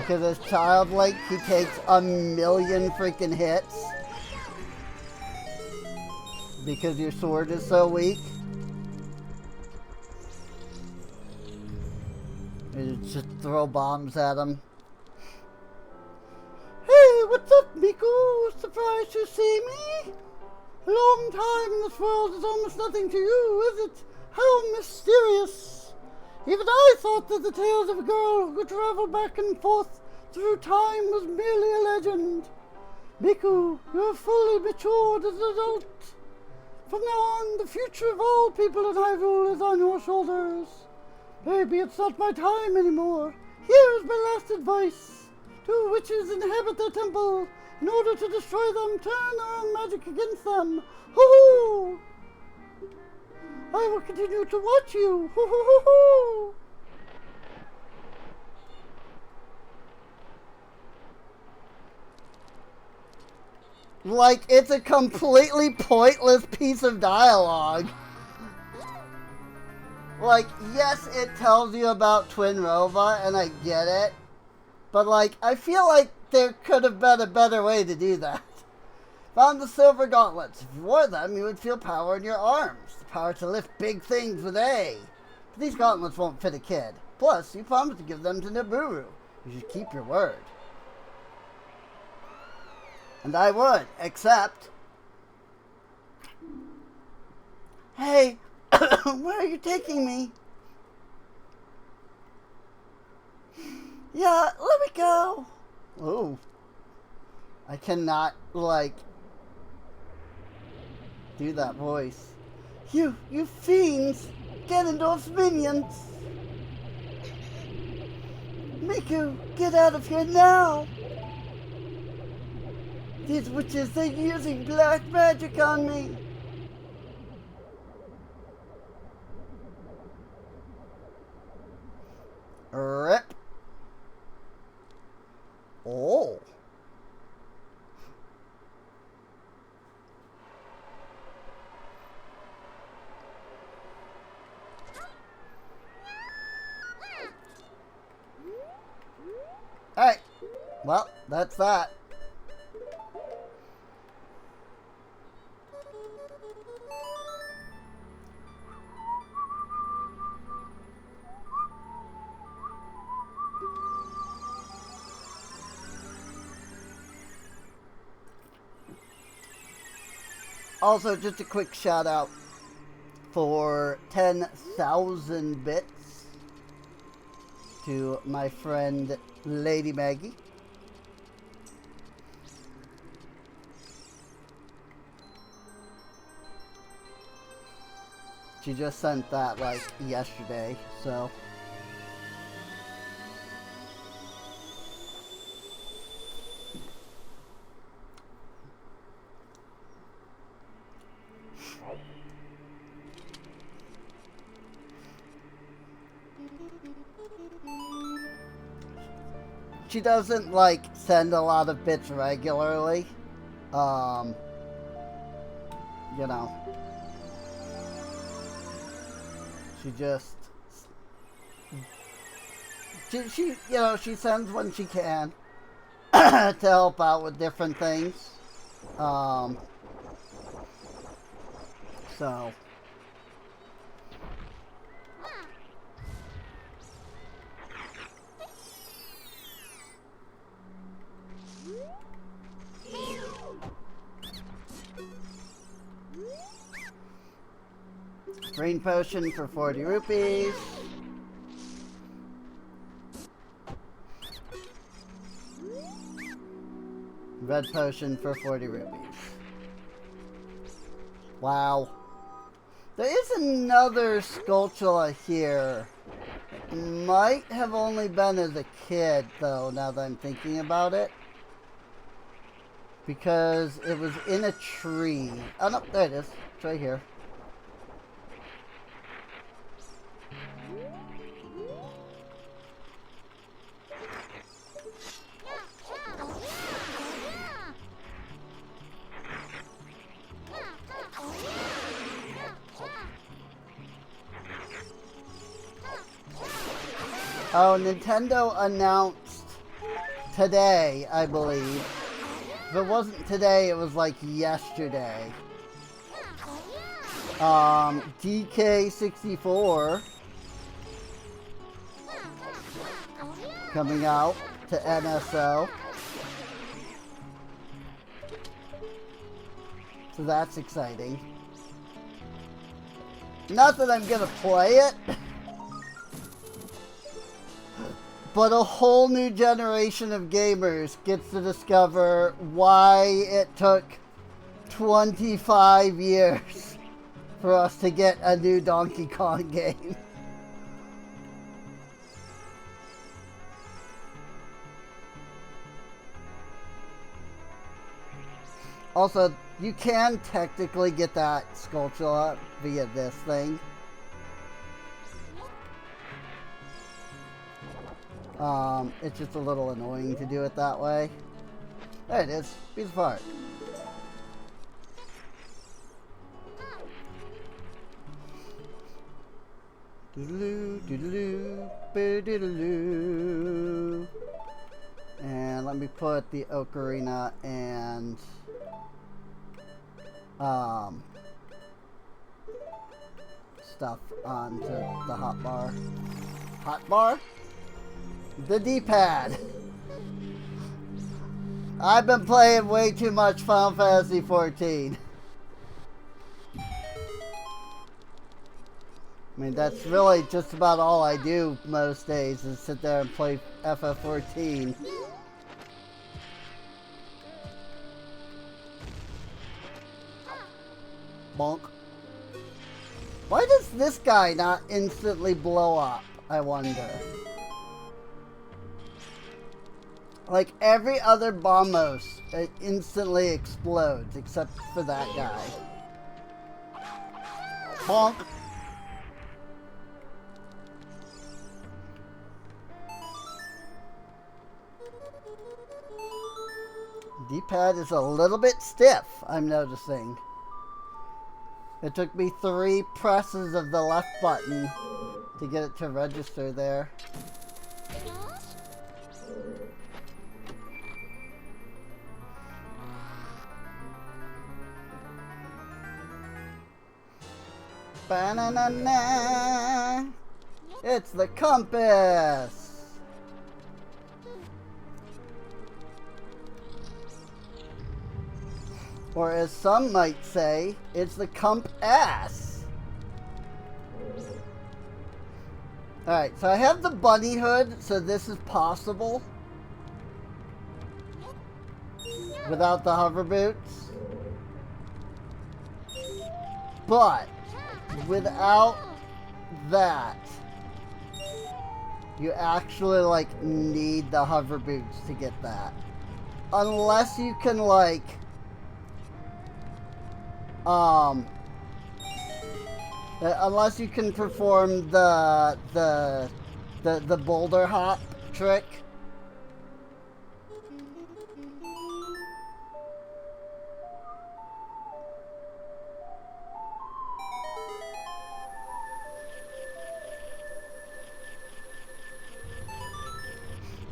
Because as Child Link, he takes a million freaking hits. Because your sword is so weak. You just throw bombs at him. Hey, what's up, Miku? Surprised to see me? A long time in this world is almost nothing to you, is it? How mysterious. Even I thought that the tales of a girl who could travel back and forth through time was merely a legend. Miku, you have fully matured as an adult. From now on, the future of all people in Hyrule is on your shoulders. Maybe it's not my time anymore. Here is my last advice. Two witches inhabit their temple. In order to destroy them, turn their own magic against them. Hoo-hoo! I will continue to watch you. Hoo-hoo-hoo-hoo! Like, it's a completely pointless piece of dialogue. Like, yes, it tells you about Twin Rova, and I get it. But, like, I feel like there could have been a better way to do that. Found the silver gauntlets. If you wore them, you would feel power in your arms. The power to lift big things with A. But these gauntlets won't fit a kid. Plus, you promised to give them to Naburu. You should keep your word. And I would, except... Hey, where are you taking me? Yeah, let me go. Oh. I cannot, like, do that voice. You fiends! Ganondorf's minions! Miku, get out of here now! These witches, they're using black magic on me! Rip. Oh. Alright. Well, that's that. Also, just a quick shout out for 10,000 bits to my friend Lady Maggie. She just sent that like yesterday, so. She doesn't, like, send a lot of bits regularly. You know. She just... She you know, she sends when she can. To help out with different things. So... Green potion for 40 rupees. Red potion for 40 rupees. Wow. There is another Skulltula here. It might have only been as a kid, though, now that I'm thinking about it. Because it was in a tree. Oh, no, there it is. It's right here. Oh, Nintendo announced today, I believe. If it wasn't today, it was like yesterday. DK64 coming out to NSO. So that's exciting. Not that I'm gonna play it, but a whole new generation of gamers gets to discover why it took 25 years for us to get a new Donkey Kong game. Also, you can technically get that sculpture via this thing. It's just a little annoying to do it that way. There it is. Piece of art. Doodaloo, doodaloo, doodaloo. And let me put the Ocarina and stuff onto the hotbar. Hotbar? The D-pad. I've been playing way too much Final Fantasy XIV. I mean, that's really just about all I do most days is sit there and play FF14. Bonk. Why does this guy not instantly blow up, I wonder? Like every other bombos, it instantly explodes, except for that guy. Bonk. D-pad is a little bit stiff, I'm noticing. It took me 3 presses of the left button to get it to register there. Ba-na-na-na. It's the compass! Or as some might say, it's the comp-ass. Alright, so I have the bunny hood, so this is possible. Without the hover boots. But, without that, you actually, like, need the hover boots to get that. Unless you can, like, unless you can perform the boulder hop trick.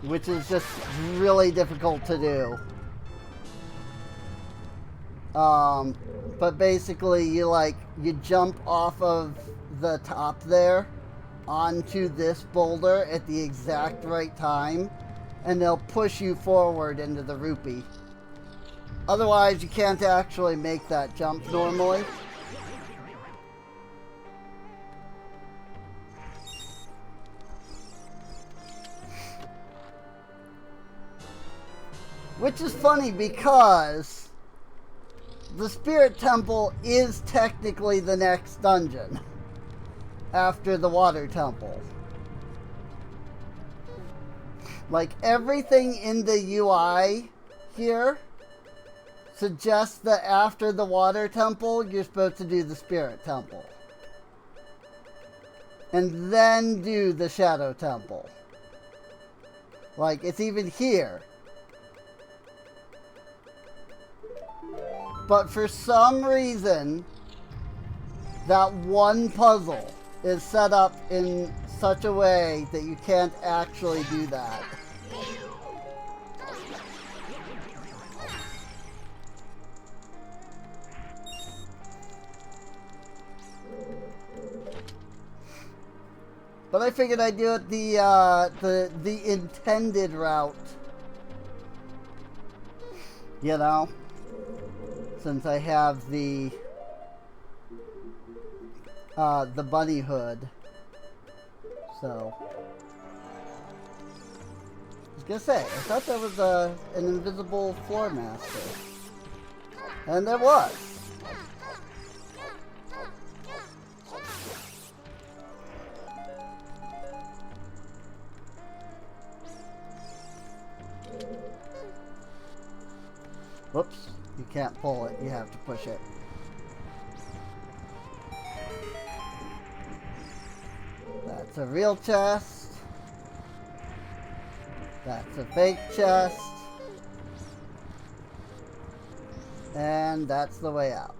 Which is just really difficult to do. But basically you jump off of the top there onto this boulder at the exact right time and they'll push you forward into the rupee. Otherwise you can't actually make that jump normally. Which is funny because the Spirit Temple is technically the next dungeon after the Water Temple. Like everything in the UI here suggests that after the Water Temple, you're supposed to do the Spirit Temple. And then do the Shadow Temple. Like, it's even here. But for some reason, that one puzzle is set up in such a way that you can't actually do that. But I figured I'd do it the intended route. You know? Since I have the bunny hood. So I was gonna say, I thought there was an invisible floor master. And there was. Whoops, you can't pull it, you have to push it. That's a real chest. That's a fake chest. And that's the way out.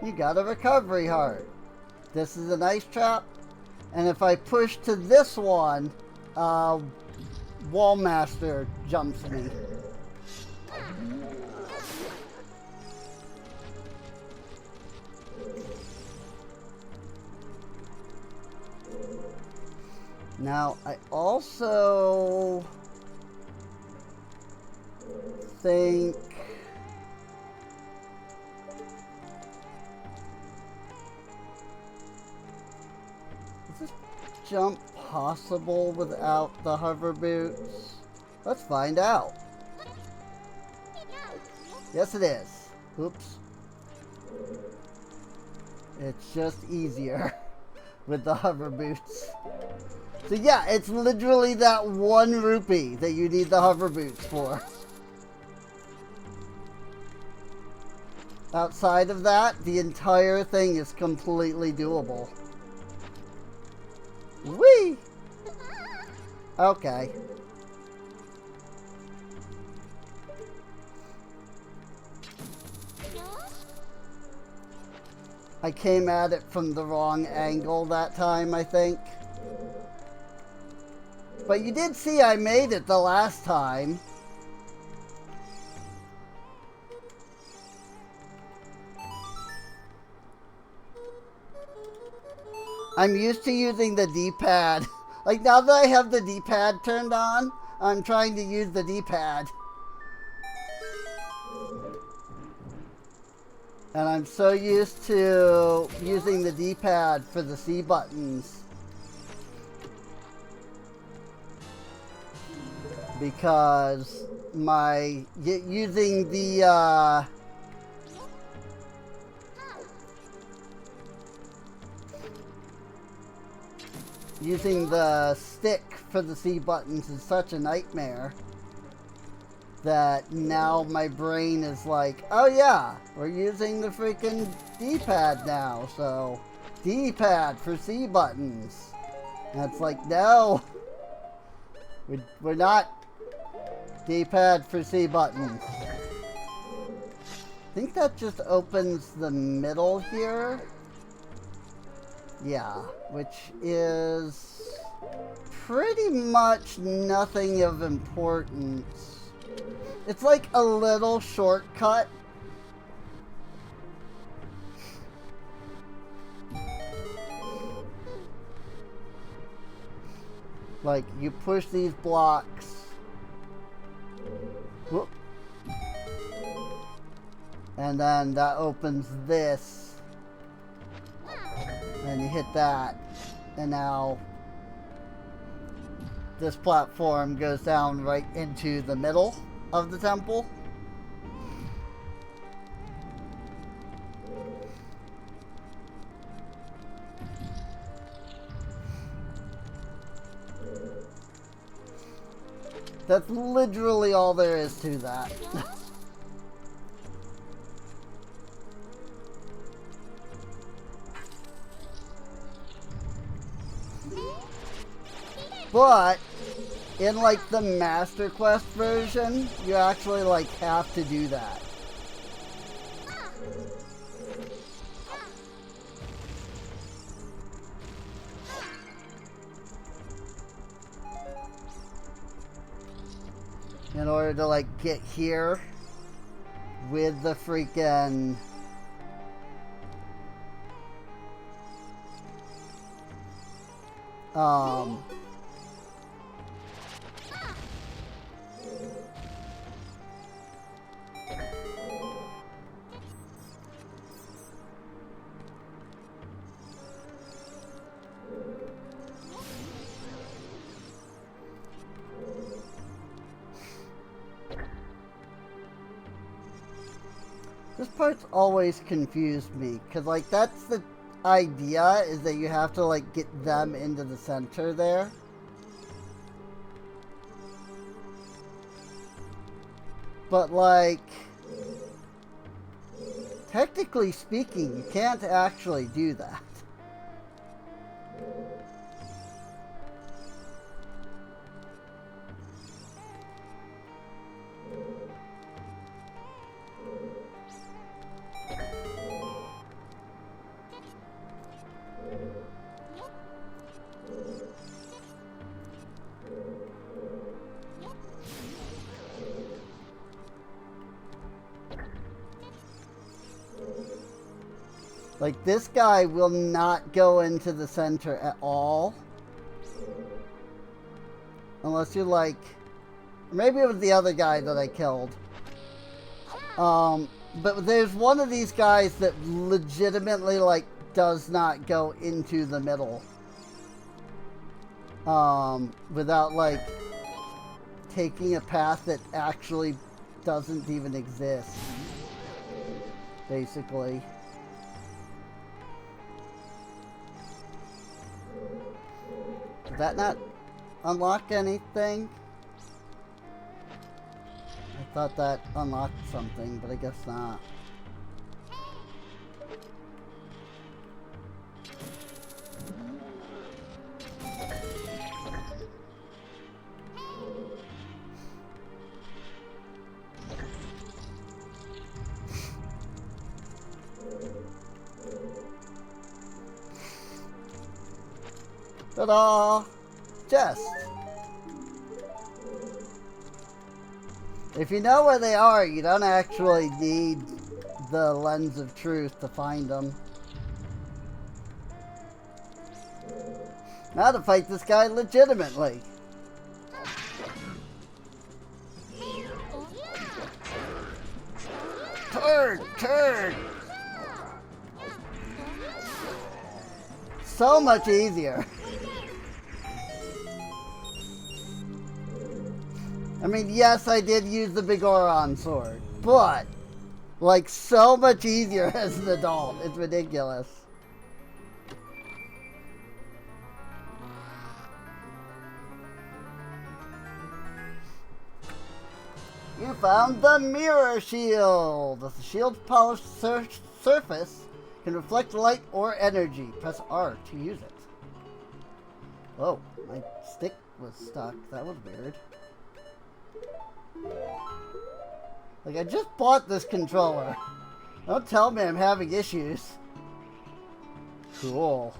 You got a recovery heart. This is an ice trap. And if I push to this one, Wallmaster jumps me. Now, I also think is this jump possible without the hover boots? Let's find out. Yes, it is. Oops. It's just easier with the hover boots. So yeah, it's literally that 1 rupee that you need the hover boots for. Outside of that, the entire thing is completely doable. Whee! Okay. I came at it from the wrong angle that time, I think. But you did see I made it the last time. I'm used to using the D-pad. Like, now that I have the D-pad turned on, I'm trying to use the D-pad. And I'm so used to using the D-pad for the C buttons. Because using the using the stick for the C buttons is such a nightmare that now my brain is like, oh yeah, we're using the freaking D-pad now, so D-pad for C buttons. And it's like, no, we're not D-pad for C buttons. I think that just opens the middle here. Yeah, which is pretty much nothing of importance. It's like a little shortcut. Like, you push these blocks. Whoop. And then that opens this. And you hit that. And now this platform goes down right into the middle of the temple. That's literally all there is to that. But in like the Master Quest version, you actually like have to do that. In order to like get here with the freaking Um, this part's always confused me, because, like, that's the idea, is that you have to, like, get them into the center there. But, like, technically speaking, you can't actually do that. Like, this guy will not go into the center at all. Unless you, like... Maybe it was the other guy that I killed. But there's one of these guys that legitimately, like, does not go into the middle. Without, like, taking a path that actually doesn't even exist. Basically. Did that not unlock anything? I thought that unlocked something, but I guess not. Ta-da! Chest! If you know where they are, you don't actually need the lens of truth to find them. Now to fight this guy legitimately. Turn! So much easier. I mean, yes, I did use the big Oron sword, but, like, so much easier as an adult. It's ridiculous. You found the mirror shield. The shield's polished surface can reflect light or energy. Press R to use it. Whoa, my stick was stuck. That was weird. Like, I just bought this controller. Don't tell me I'm having issues. Cool.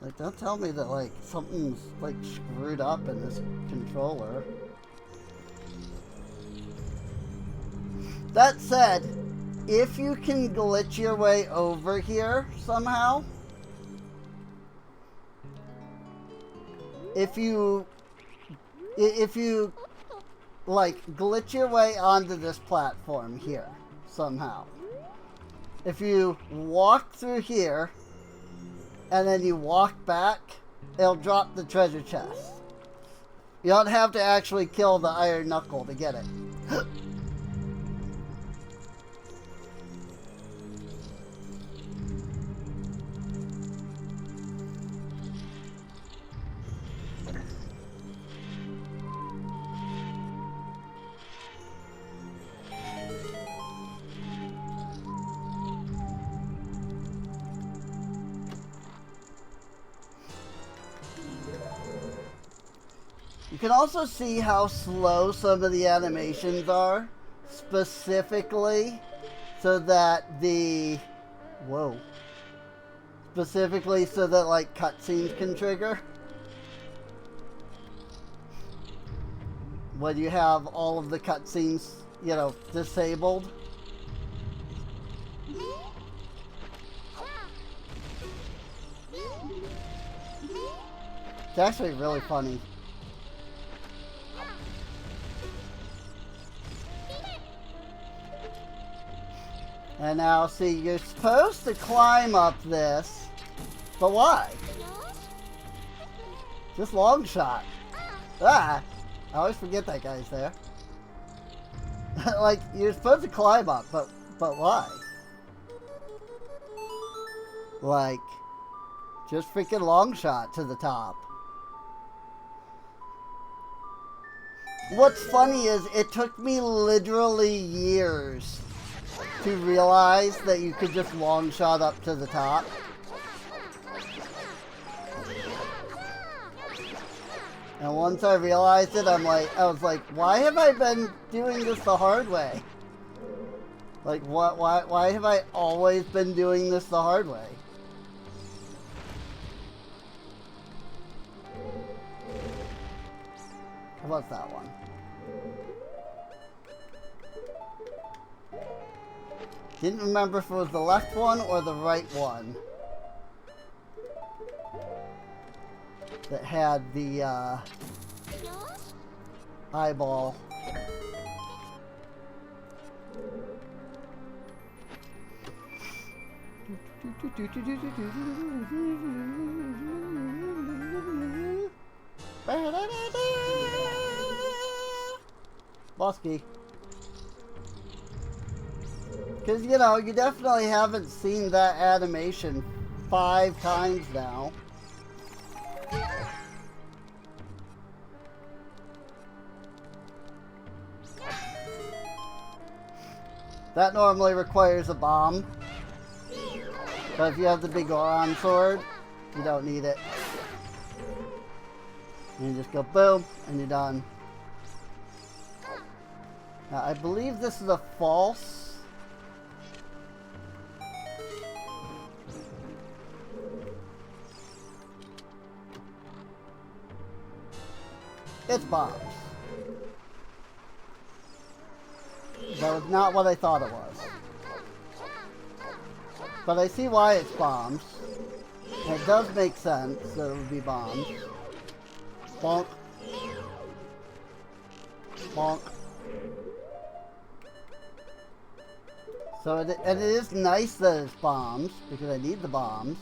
Like, don't tell me that, like, something's, like, screwed up in this controller. That said, if you can glitch your way over here somehow, if you like glitch your way onto this platform here somehow, if you walk through here and then you walk back, it'll drop the treasure chest. You don't have to actually kill the iron knuckle to get it. You can also see how slow some of the animations are, specifically so that like cutscenes can trigger. When you have all of the cutscenes you know, disabled. It's actually really funny. And now, see, you're supposed to climb up this, but why? Just long shot. Ah! I always forget that guy's there. Like, you're supposed to climb up, but why? Like, just freaking long shot to the top. What's funny is it took me literally years to realize that you could just long shot up to the top. And once I realized it, I was like, why have I been doing this the hard way? Like, why have I always been doing this the hard way? What's that one? Didn't remember if it was the left one or the right one that had the eyeball. Bosky. Because, you know, you definitely haven't seen that animation 5 times now. That normally requires a bomb. But if you have the big Goron sword, you don't need it. And you just go boom, and you're done. Now, I believe this is a false. It's bombs. That was not what I thought it was. But I see why it's bombs. And it does make sense that it would be bombs. Bonk. Bonk. So and it is nice that it's bombs, because I need the bombs.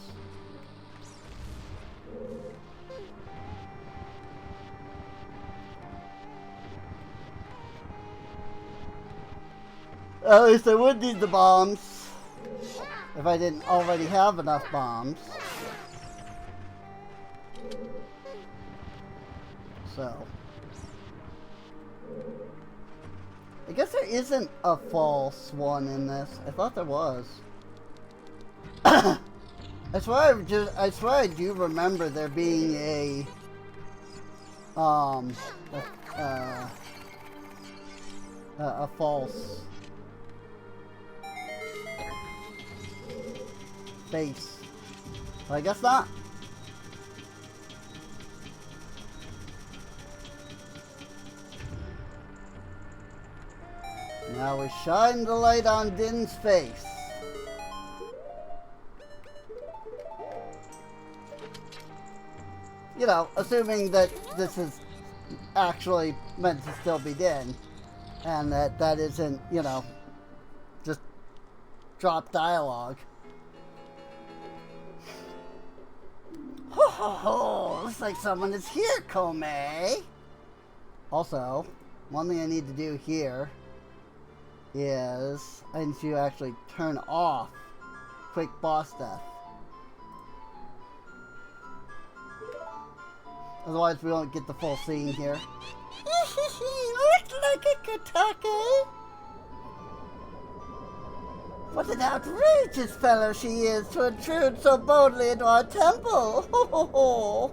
At least I would need the bombs if I didn't already have enough bombs. So I guess there isn't a false one in this. I thought there was. I swear I do remember there being a false face. But I guess not. Now we shine the light on Din's face. You know, assuming that this is actually meant to still be Din, and that isn't, you know, just drop dialogue. Ho ho ho! Looks like someone is here, Komei. Also, one thing I need to do here is I need to actually turn off quick boss death. Otherwise we won't get the full scene here. Looks like a Kotake. What an outrageous fellow she is to intrude so boldly into our temple. Ho ho ho.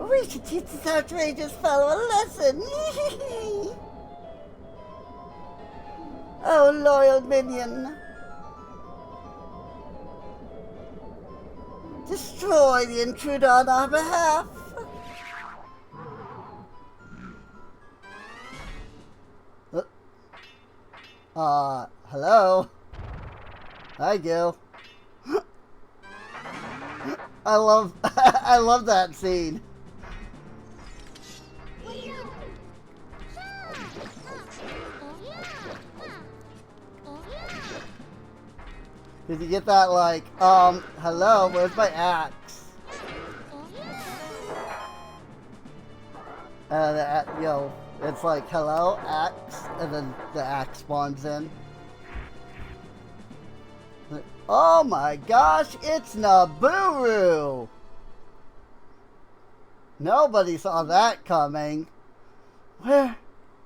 We should teach this outrageous fellow a lesson. Oh, loyal minion. Destroy the intruder on our behalf. Hello? Hi, Gil. I love, I love that scene. Did you get that, like, hello, where's my axe? And, you know, it's like, hello, axe, and then the axe spawns in. Oh my gosh, it's Nabooru! Nobody saw that coming. Where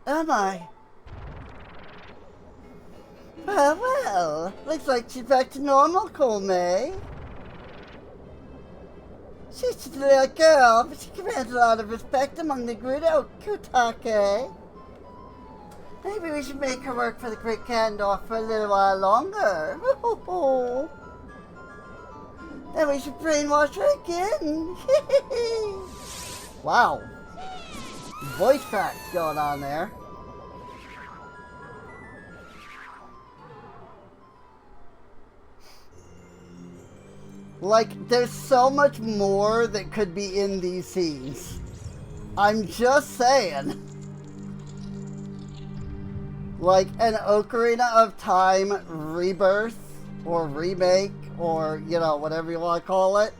am I? Well, looks like she's back to normal, Komei. She's just a little girl, but she commands a lot of respect among the Grudo Kutake. Maybe we should make her work for the Great Gandalf for a little while longer. Then we should brainwash her again. Wow. Voice cracks going on there. Like, there's so much more that could be in these scenes. I'm just saying. Like an Ocarina of Time rebirth or remake or, you know, whatever you want to call it,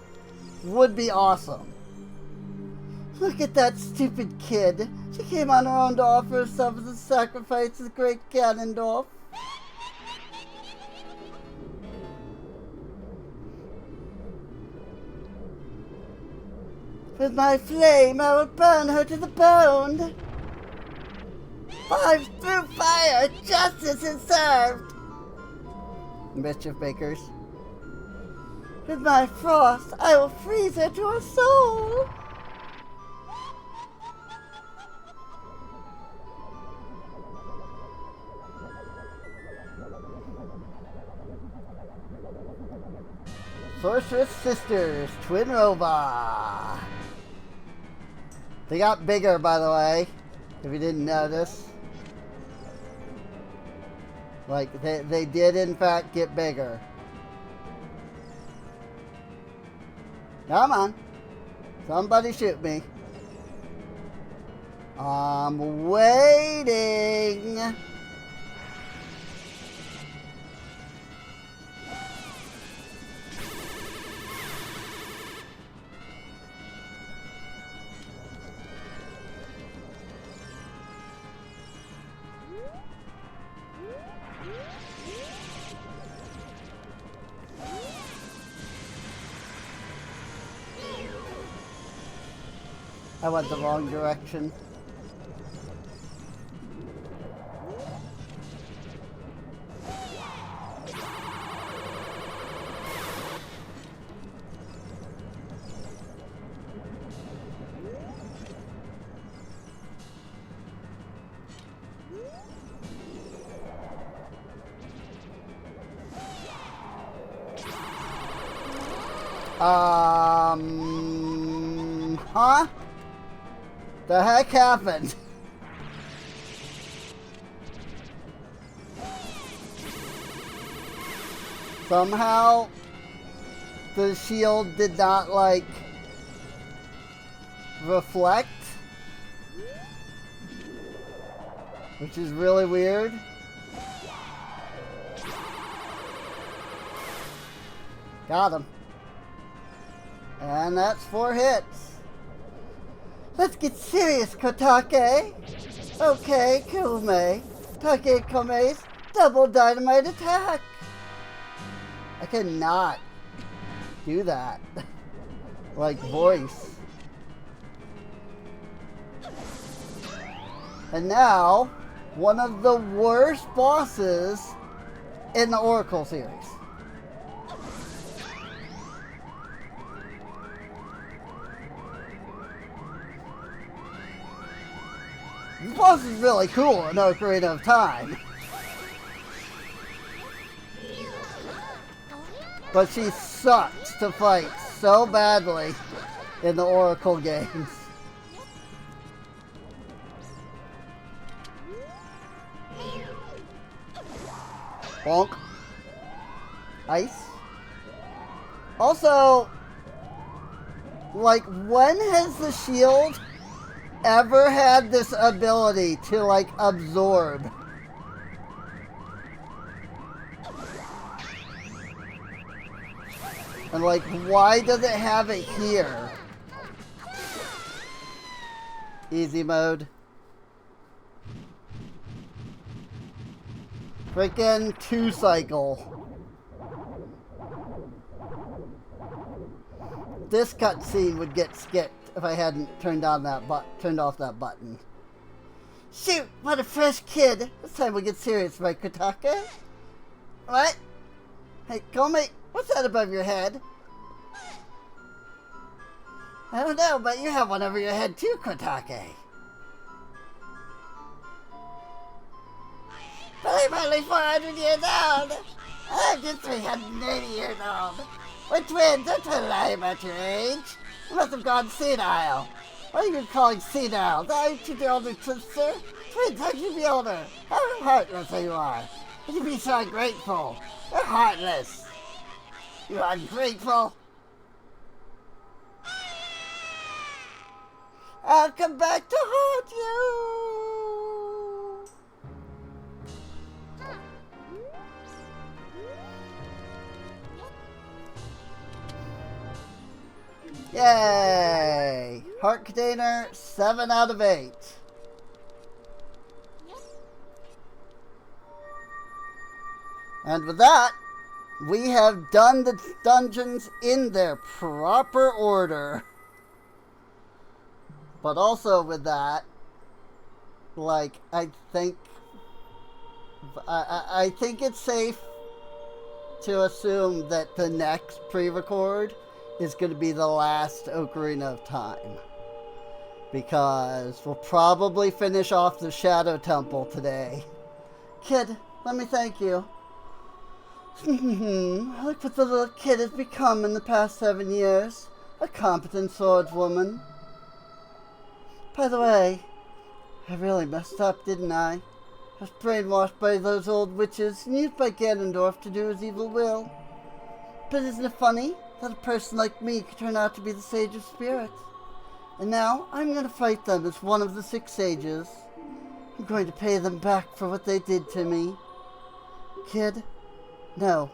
would be awesome. Look at that stupid kid. She came on her own to offer herself as a sacrifice to the great Ganondorf. With my flame, I will burn her to the bone. Through fire, justice is served. Mischief makers. With my frost, I will freeze her to her soul. Sorceress Sisters, Twin Robot. They got bigger, by the way, if you didn't notice. Like, they did, in fact, get bigger. Come on. Somebody shoot me. I'm waiting. I went the wrong direction. Huh? The heck happened? Somehow, the shield did not, like, reflect, which is really weird. Got him. And that's 4 hits. Let's get serious, Kotake. Okay, Kume. Take Kume's double dynamite attack. I cannot do that. Like voice. And now, one of the worst bosses in the Oracle series. This boss is really cool in Ocarina of Time. But she sucks to fight so badly in the Oracle games. Bonk. Ice. Also, like, when has the shield ever had this ability to, like, absorb? And, like, why does it have it here? Easy mode. Freaking 2-cycle. This cutscene would get skipped if I hadn't turned off that button. Shoot! What a fresh kid! This time we'll get serious, right, Kotake? What? Hey, Komei, what's that above your head? I don't know, but you have one over your head too, Kotake. But I'm only 400 years old. I'm just 380 years old. We're twins. Don't try to lie about your age. You must have gone senile. What are you calling senile? Aren't you the older sister? Twins, how'd you be older? How heartless you are. How'd you be so ungrateful? You're heartless. You're ungrateful. I'll come back to haunt you. Yay! Heart container, 7 out of 8. And with that, we have done the dungeons in their proper order. But also with that, like, I think it's safe to assume that the next pre-record is going to be the last Ocarina of Time. Because we'll probably finish off the Shadow Temple today. Kid, let me thank you. Look what the little kid has become in the past 7 years. A competent swordswoman. By the way, I really messed up, didn't I? I was brainwashed by those old witches and used by Ganondorf to do his evil will. But isn't it funny that a person like me could turn out to be the Sage of Spirits? And now I'm going to fight them as one of the 6 sages. I'm going to pay them back for what they did to me. Kid, no.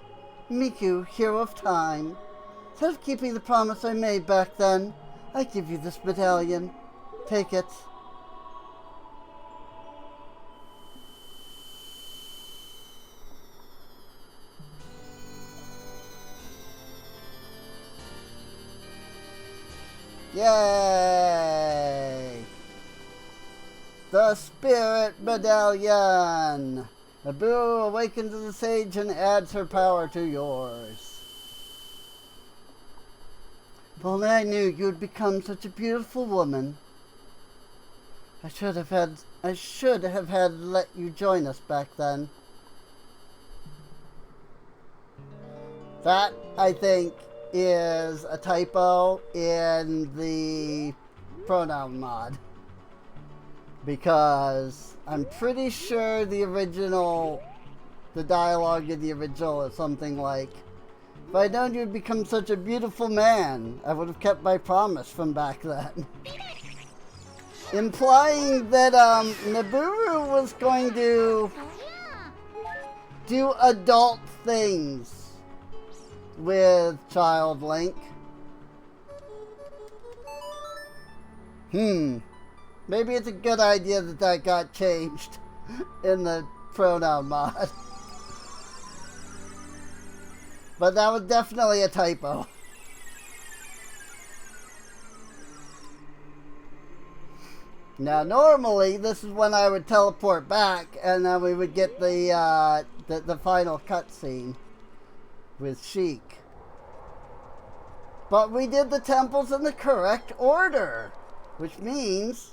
Miku, hero of time. Instead of keeping the promise I made back then, I give you this medallion. Take it. Yay! The Spirit Medallion! Abu awakens as a sage and adds her power to yours. If only I knew you'd become such a beautiful woman. I should have had let you join us back then. That, I think, is a typo in the pronoun mod. Because I'm pretty sure the dialogue in the original is something like, if I'd known you'd become such a beautiful man, I would have kept my promise from back then. Implying that Nibiru was going to do adult things with Child Link. Maybe it's a good idea that got changed in the pronoun mod. But that was definitely a typo. Now, normally, this is when I would teleport back, and then we would get the final cutscene with Sheik. But we did the temples in the correct order, which means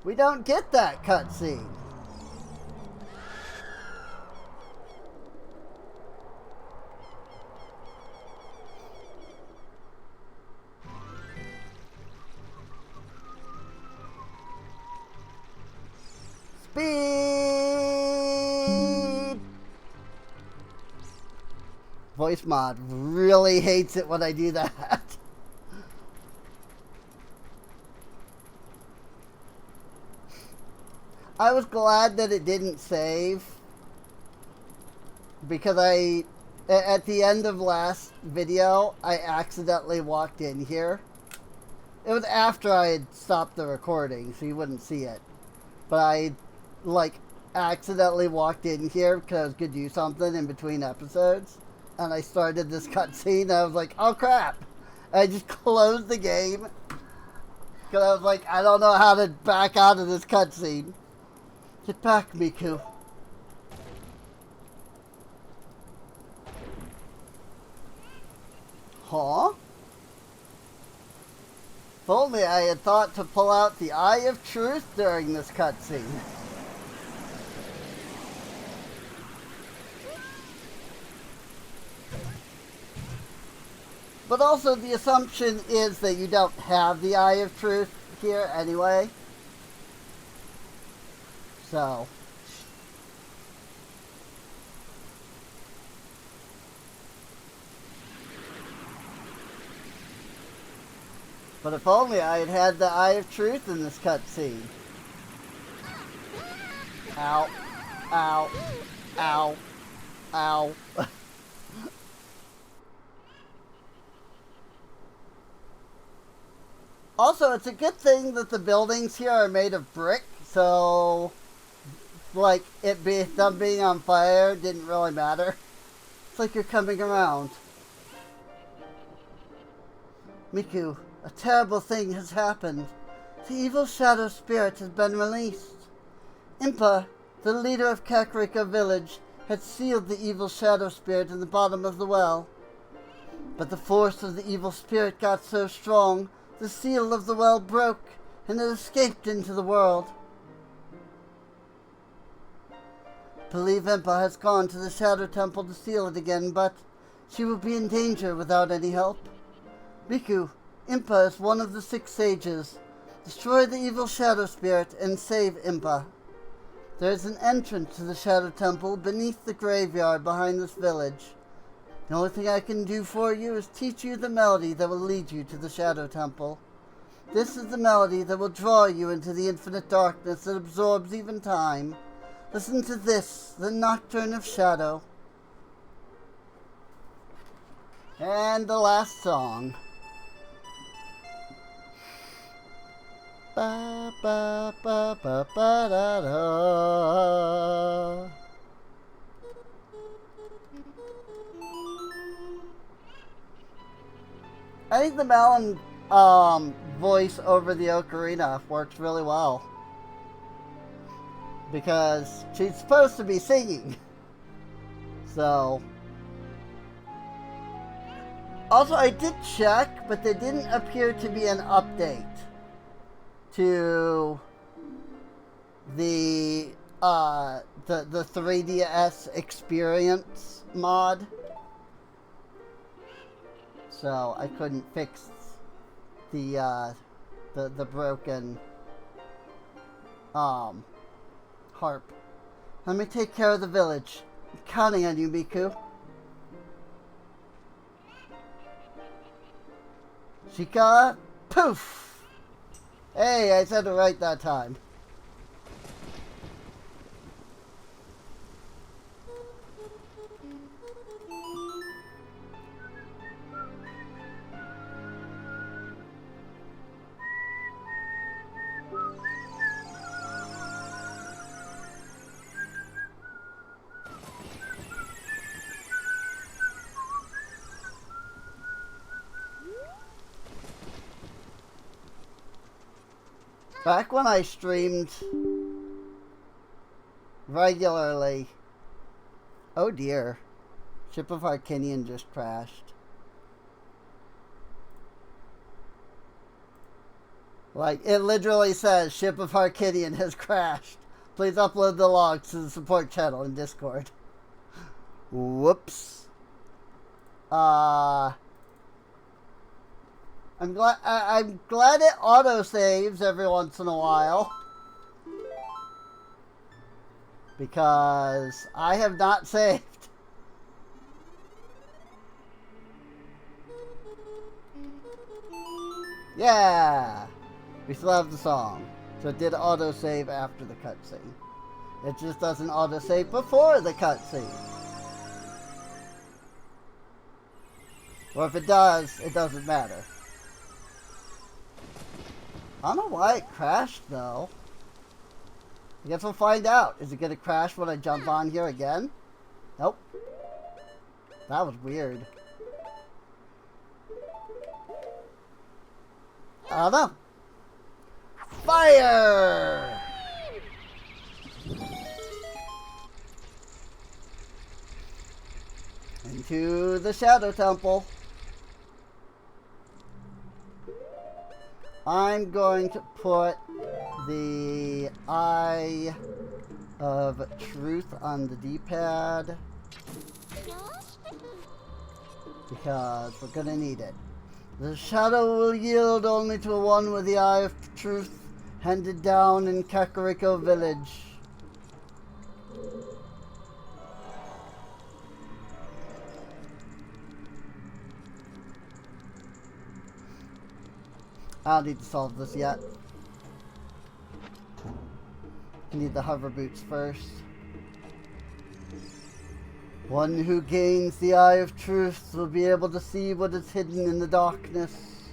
we don't get that cutscene. Speed! voice mod really hates it when I do that. I was glad that it didn't save, because at the end of last video, I accidentally walked in here. It was after I had stopped the recording, so you wouldn't see it. But I, like, accidentally walked in here because I was going to do something in between episodes. And I started this cutscene, and I was like, oh crap. And I just closed the game. Because I was like, I don't know how to back out of this cutscene. Get back, Miku. Huh? If only I had thought to pull out the Eye of Truth during this cutscene. But also the assumption is that you don't have the Eye of Truth here anyway. So. But if only I had had the Eye of Truth in this cutscene. Ow. Ow. Ow. Ow. Also, it's a good thing that the buildings here are made of brick, so like them being on fire didn't really matter. It's like you're coming around. Miku, a terrible thing has happened. The evil shadow spirit has been released. Impa, the leader of Kakariko village, had sealed the evil shadow spirit in the bottom of the well. But the force of the evil spirit got so strong, the seal of the well broke, and it escaped into the world. I believe Impa has gone to the Shadow Temple to seal it again, but she will be in danger without any help. Miku, Impa is one of the 6 sages. Destroy the evil shadow spirit and save Impa. There is an entrance to the Shadow Temple beneath the graveyard behind this village. The only thing I can do for you is teach you the melody that will lead you to the Shadow Temple. This is the melody that will draw you into the infinite darkness that absorbs even time. Listen to this, the Nocturne of Shadow. And the last song. Ba ba ba ba ba da da. I think the Malin voice over the Ocarina works really well. Because she's supposed to be singing. So. Also, I did check, but there didn't appear to be an update to the 3DS experience mod. So I couldn't fix the broken harp. Let me take care of the village. I'm counting on you, Miku. Shika, poof! Hey, I said it right that time. Back when I streamed regularly, oh dear, Ship of Arcanian just crashed. Like, it literally says, Ship of Arcanian has crashed. Please upload the logs to the support channel in Discord. Whoops. I'm glad it auto-saves every once in a while. Because I have not saved. Yeah! We still have the song. So it did autosave after the cutscene. It just doesn't autosave before the cutscene. Or if it does, it doesn't matter. I don't know why it crashed though. I guess we'll find out. Is it going to crash when I jump on here again? Nope. That was weird. I don't know. Fire! Into the Shadow Temple. I'm going to put the Eye of Truth on the D-pad because we're gonna need it. The shadow will yield only to one with the Eye of Truth handed down in Kakariko Village. I don't need to solve this yet. I need the hover boots first. One who gains the Eye of Truth will be able to see what is hidden in the darkness.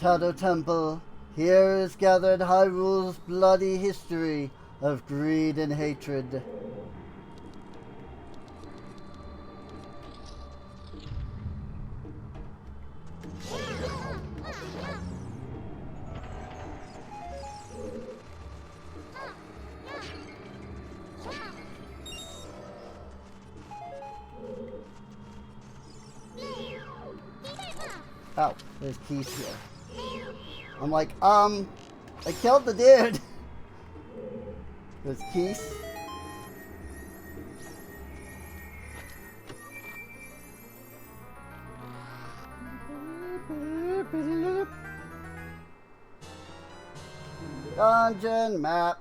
Shadow Temple, here is gathered Hyrule's bloody history of greed and hatred. Oh, there's keys here. I'm like, I killed the dude. There's keys. Dungeon map,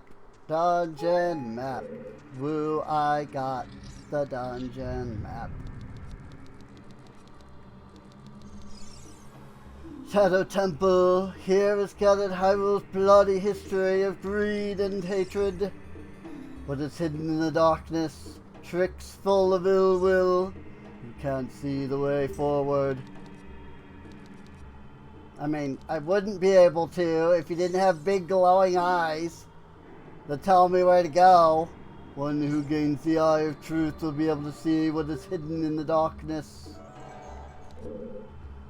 dungeon map. Woo, I got the dungeon map. Shadow Temple, here is gathered Hyrule's bloody history of greed and hatred. What is hidden in the darkness, tricks full of ill will. You can't see the way forward. I mean, I wouldn't be able to if you didn't have big glowing eyes that tell me where to go. One who gains the Eye of Truth will be able to see what is hidden in the darkness.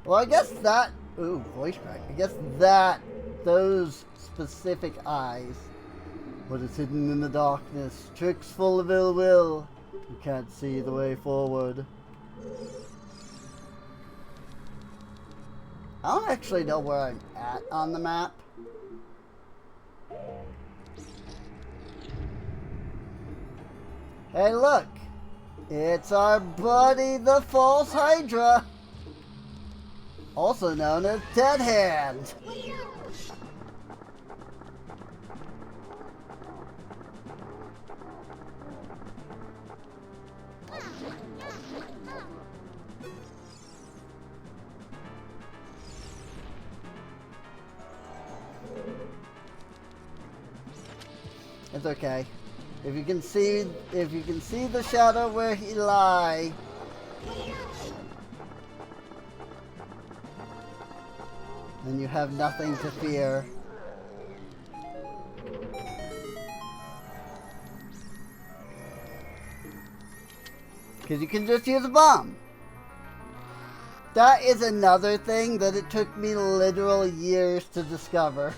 Well, I guess that... Ooh, voice crack. I guess that... Those specific eyes. What is hidden in the darkness. Tricks full of ill will. You can't see the way forward. I don't actually know where I'm at on the map. Hey, look! It's our buddy, the False Hydra! Also known as Dead Hand! It's okay. If you can see the shadow where he lie, then you have nothing to fear. Because you can just use a bomb. That is another thing that it took me literal years to discover.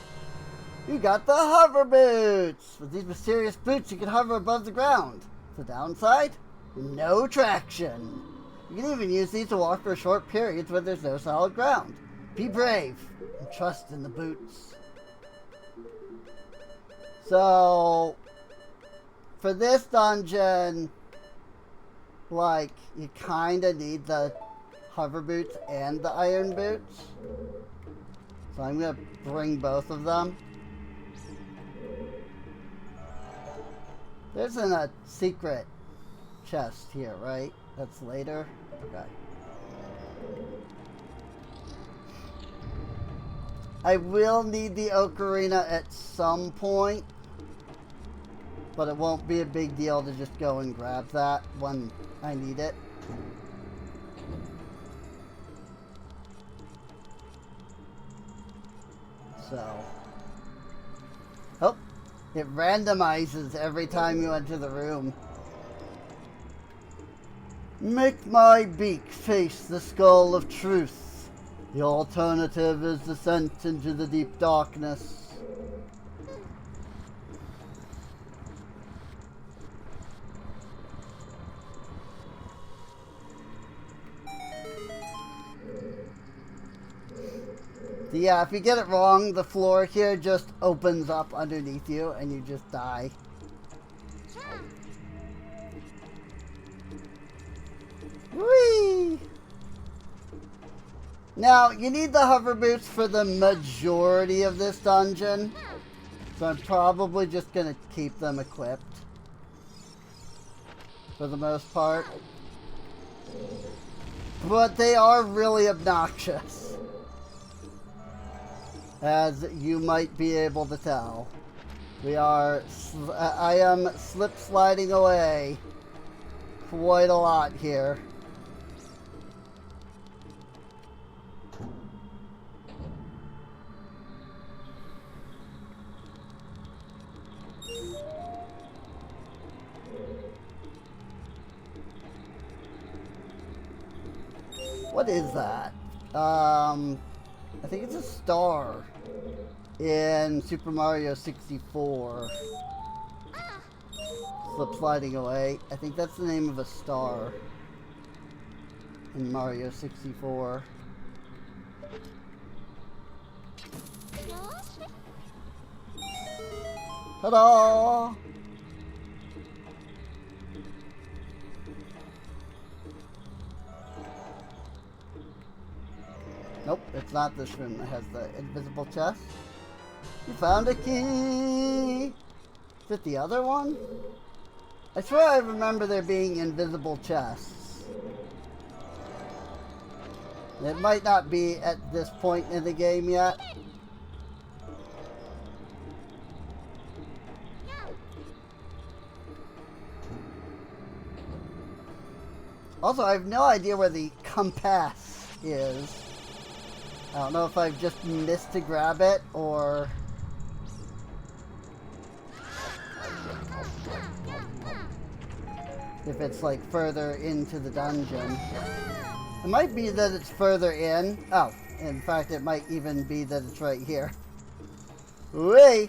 You got the hover boots! With these mysterious boots, you can hover above the ground. The downside? No traction. You can even use these to walk for short periods when there's no solid ground. Be brave and trust in the boots. So, for this dungeon, like, you kinda need the hover boots and the iron boots. So I'm gonna bring both of them. There's a secret chest here, right? That's later? Okay. I will need the Ocarina at some point, but it won't be a big deal to just go and grab that when I need it. So, oh, it randomizes every time you enter the room. Make my beak face the skull of truth. The alternative is descent into the deep darkness. So yeah, if you get it wrong, the floor here just opens up underneath you and you just die. Whee! Now, you need the hover boots for the majority of this dungeon, so I'm probably just going to keep them equipped for the most part. But they are really obnoxious, as you might be able to tell. I am slip sliding away quite a lot here. What is that? I think it's a star in Super Mario 64. Slip sliding away. I think that's the name of a star in Mario 64. Ta-da! Nope, it's not this room that has the invisible chest. You found a key! Is it the other one? I swear I remember there being invisible chests. It might not be at this point in the game yet. Also, I have no idea where the compass is. I don't know if I've just missed to grab it, or... if it's like further into the dungeon. It might be that it's further in. Oh, in fact, it might even be that it's right here. Whee!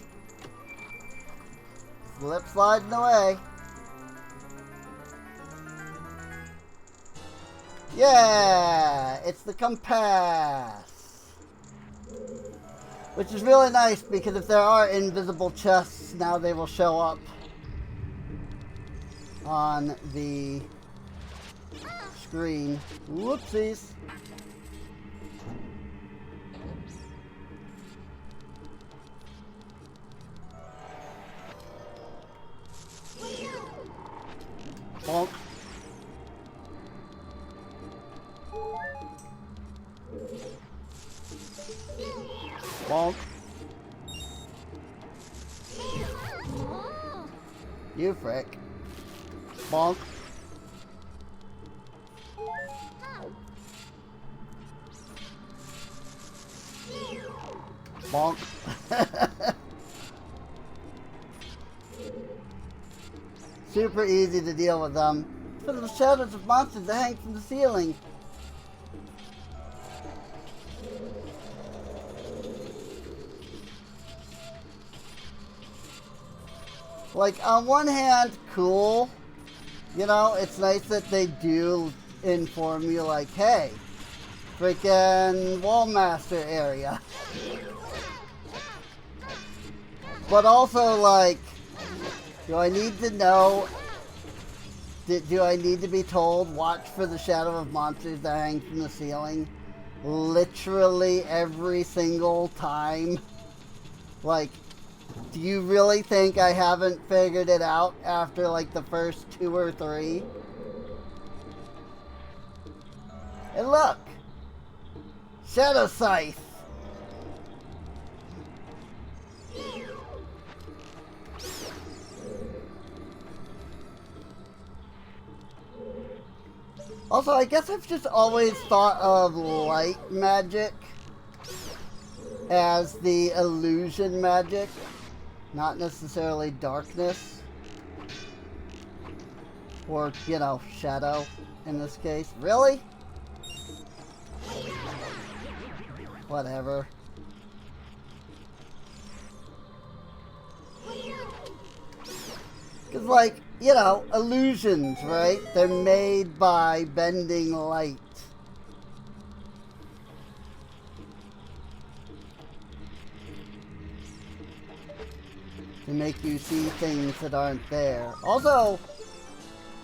Slip sliding away. Yeah! It's the compass! Which is really nice, because if there are invisible chests, now they will show up on the screen. Whoopsies. Bonk. Bonk. You frick. Bonk. Bonk. Super easy to deal with them. For the shadows of monsters that hang from the ceiling. Like, on one hand, cool. You know, it's nice that they do inform you, like, hey, freaking Wallmaster area. But also, like, do I need to know, do I need to be told, watch for the shadow of monsters that hang from the ceiling? Literally every single time? Like, do you really think I haven't figured it out after, like, the first 2 or 3? And look! Shadow Scythe! Also, I guess I've just always thought of light magic as the illusion magic, not necessarily darkness. Or, you know, shadow in this case. Really? Whatever. Because, like, you know, illusions, right? They're made by bending light. To make you see things that aren't there. Also,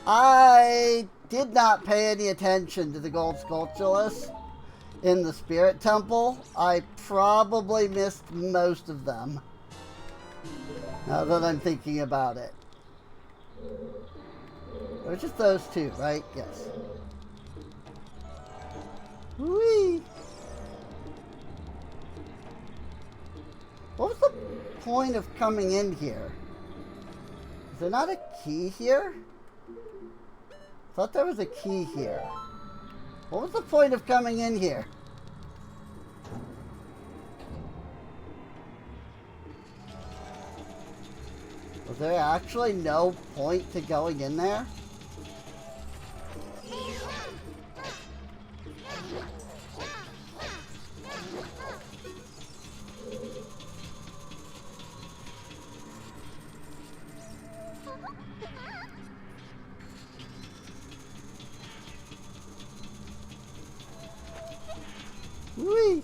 I did not pay any attention to the gold sculptureless in the Spirit Temple. I probably missed most of them. Now that I'm thinking about it. Or just those two, right? Yes. Whee! What was the point of coming in here? Is there not a key here? I thought there was a key here. What was the point of coming in here? Was there actually no point to going in there? Whee!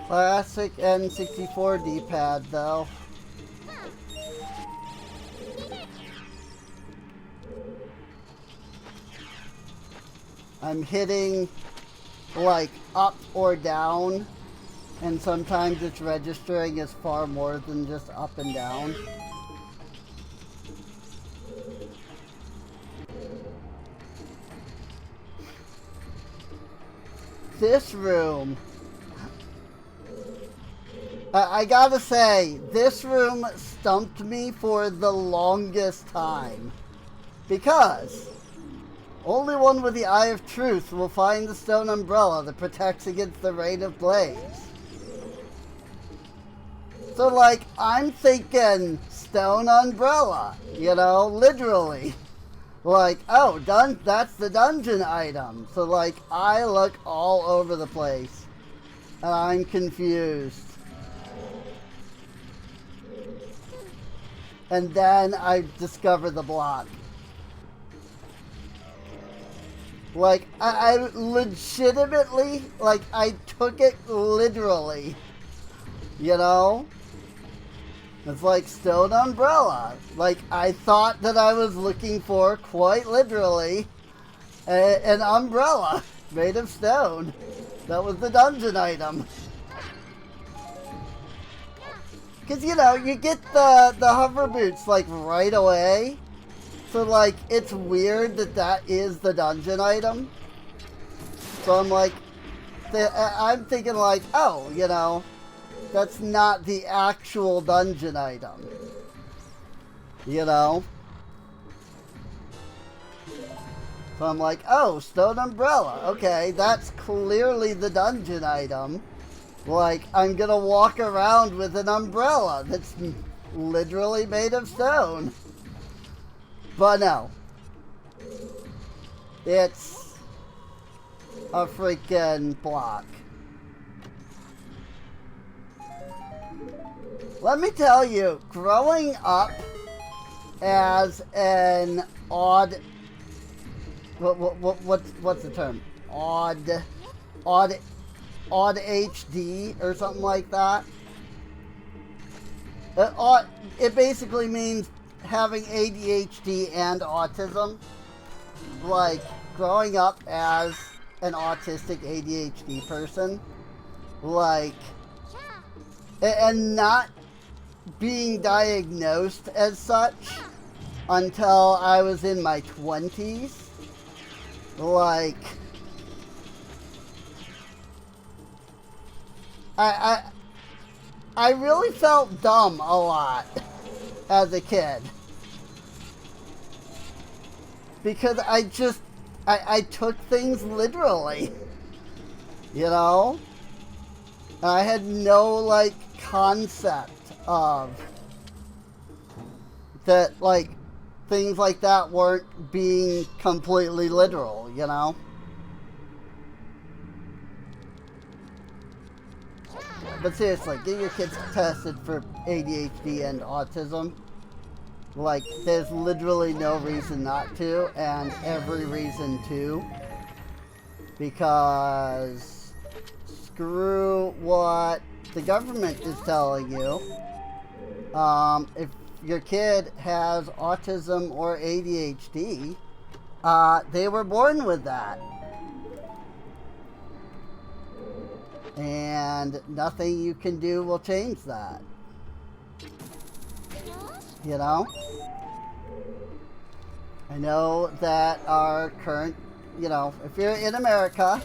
Classic N64 D-pad, though. I'm hitting, like, up or down, and sometimes it's registering as far more than just up and down. This room, I gotta say, this room stumped me for the longest time. Because only one with the Eye of Truth will find the stone umbrella that protects against the rain of blaze. So, like, I'm thinking stone umbrella, you know, literally. Like, oh, that's the dungeon item. So, like, I look all over the place. And I'm confused. And then I discover the block. Like, I legitimately, like, I took it literally. You know? It's like stone umbrella. Like, I thought that I was looking for, quite literally, an umbrella made of stone. That was the dungeon item. Because, you know, you get the hover boots, like, right away. So, like, it's weird that that is the dungeon item. So I'm like, I'm thinking, like, oh, you know, that's not the actual dungeon item. You know? So I'm like, oh, stone umbrella. Okay, that's clearly the dungeon item. Like, I'm gonna walk around with an umbrella that's literally made of stone. But no. It's a freaking block. Let me tell you, growing up as an odd... What's the term? Odd HD or something like that. It basically means having ADHD and autism. Like, growing up as an autistic ADHD person. Like, and not being diagnosed as such until I was in my 20s. Like, I really felt dumb a lot as a kid. because I took things literally, you know? I had no, like, concept of that, like, things like that weren't being completely literal, you know? But seriously, get your kids tested for ADHD and autism. Like, there's literally no reason not to, and every reason to. Because screw what the government is telling you. If your kid has autism or ADHD, they were born with that. And nothing you can do will change that. You know? I know that our current, you know, if you're in America,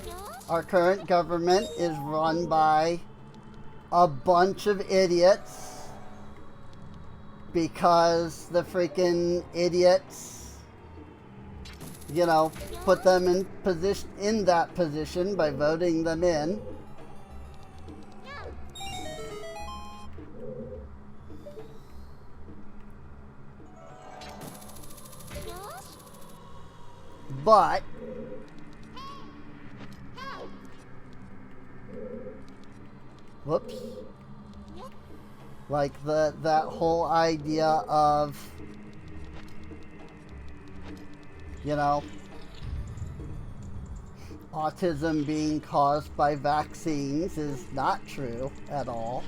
our current government is run by a bunch of idiots because the freaking idiots, you know, put them in that position by voting them in. But whoops. Like that whole idea of, you know, autism being caused by vaccines is not true at all.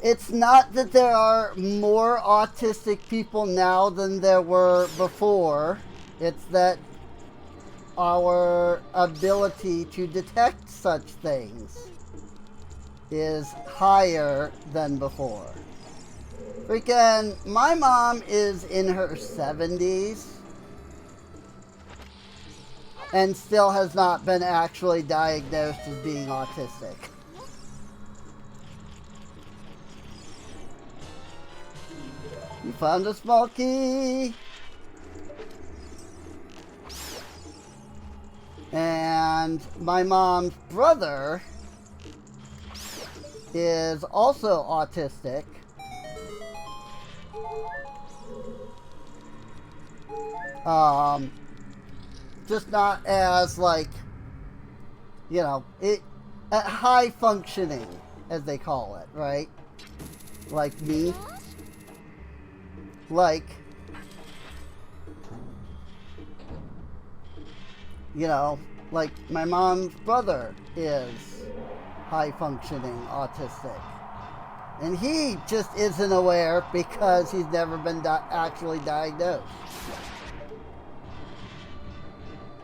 It's not that there are more autistic people now than there were before. It's that our ability to detect such things is higher than before. Freaking, my mom is in her 70s and still has not been actually diagnosed as being autistic. You found a small key. And my mom's brother is also autistic. Just not as, like, you know, high functioning, as they call it, right? Like me. Like, you know, like my mom's brother is high functioning autistic. And he just isn't aware because he's never been actually diagnosed.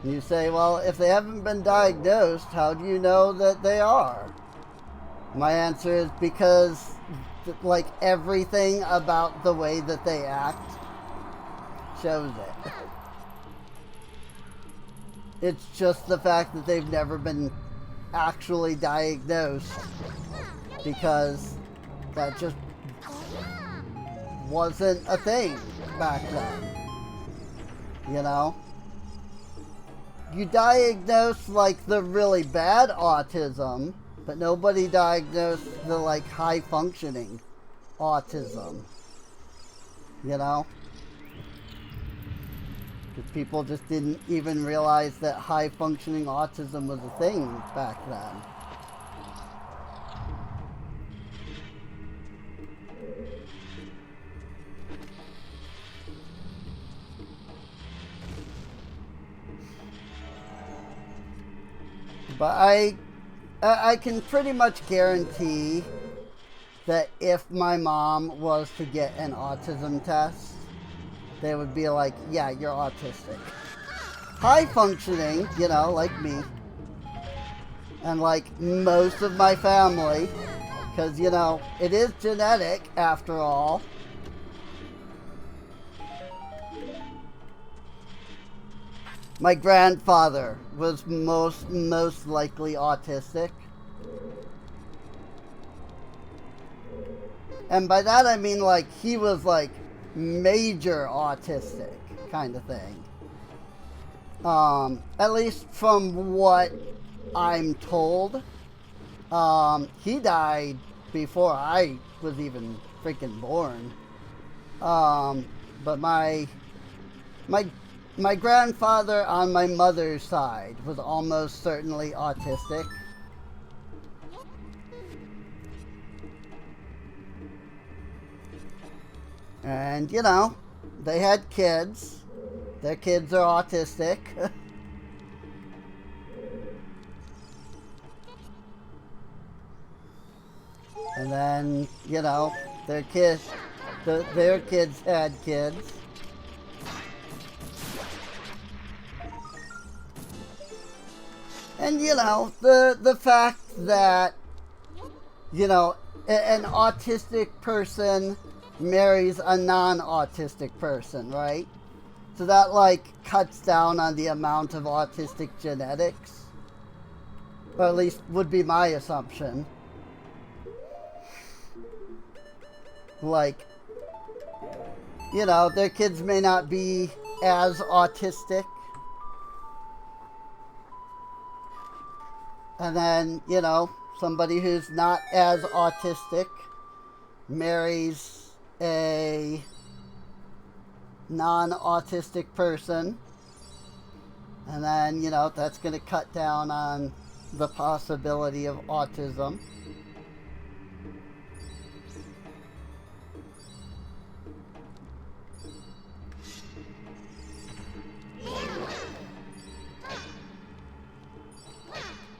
You say, well, if they haven't been diagnosed, how do you know that they are? My answer is because, like, everything about the way that they act shows it. It's just the fact that they've never been actually diagnosed because that just wasn't a thing back then. You know? You diagnose, like, the really bad autism, but nobody diagnosed the, like, high-functioning autism. You know? Because people just didn't even realize that high-functioning autism was a thing back then. But I can pretty much guarantee that if my mom was to get an autism test, they would be like, yeah, you're autistic. High functioning, you know, like me. And like most of my family. Because, you know, it is genetic after all. My grandfather was most likely autistic. And by that I mean, like, he was, like, major autistic. kind of thing. At least from what I'm told. He died before I was even freaking born. But my grandfather on my mother's side was almost certainly autistic. And, you know, they had kids. Their kids are autistic. And then, you know, their kids had kids. And, you know, the fact that, you know, an autistic person marries a non-autistic person, right? So that, like, cuts down on the amount of autistic genetics. Or at least would be my assumption. Like, you know, their kids may not be as autistic. And then, you know, somebody who's not as autistic marries a non-autistic person. And then, you know, that's going to cut down on the possibility of autism.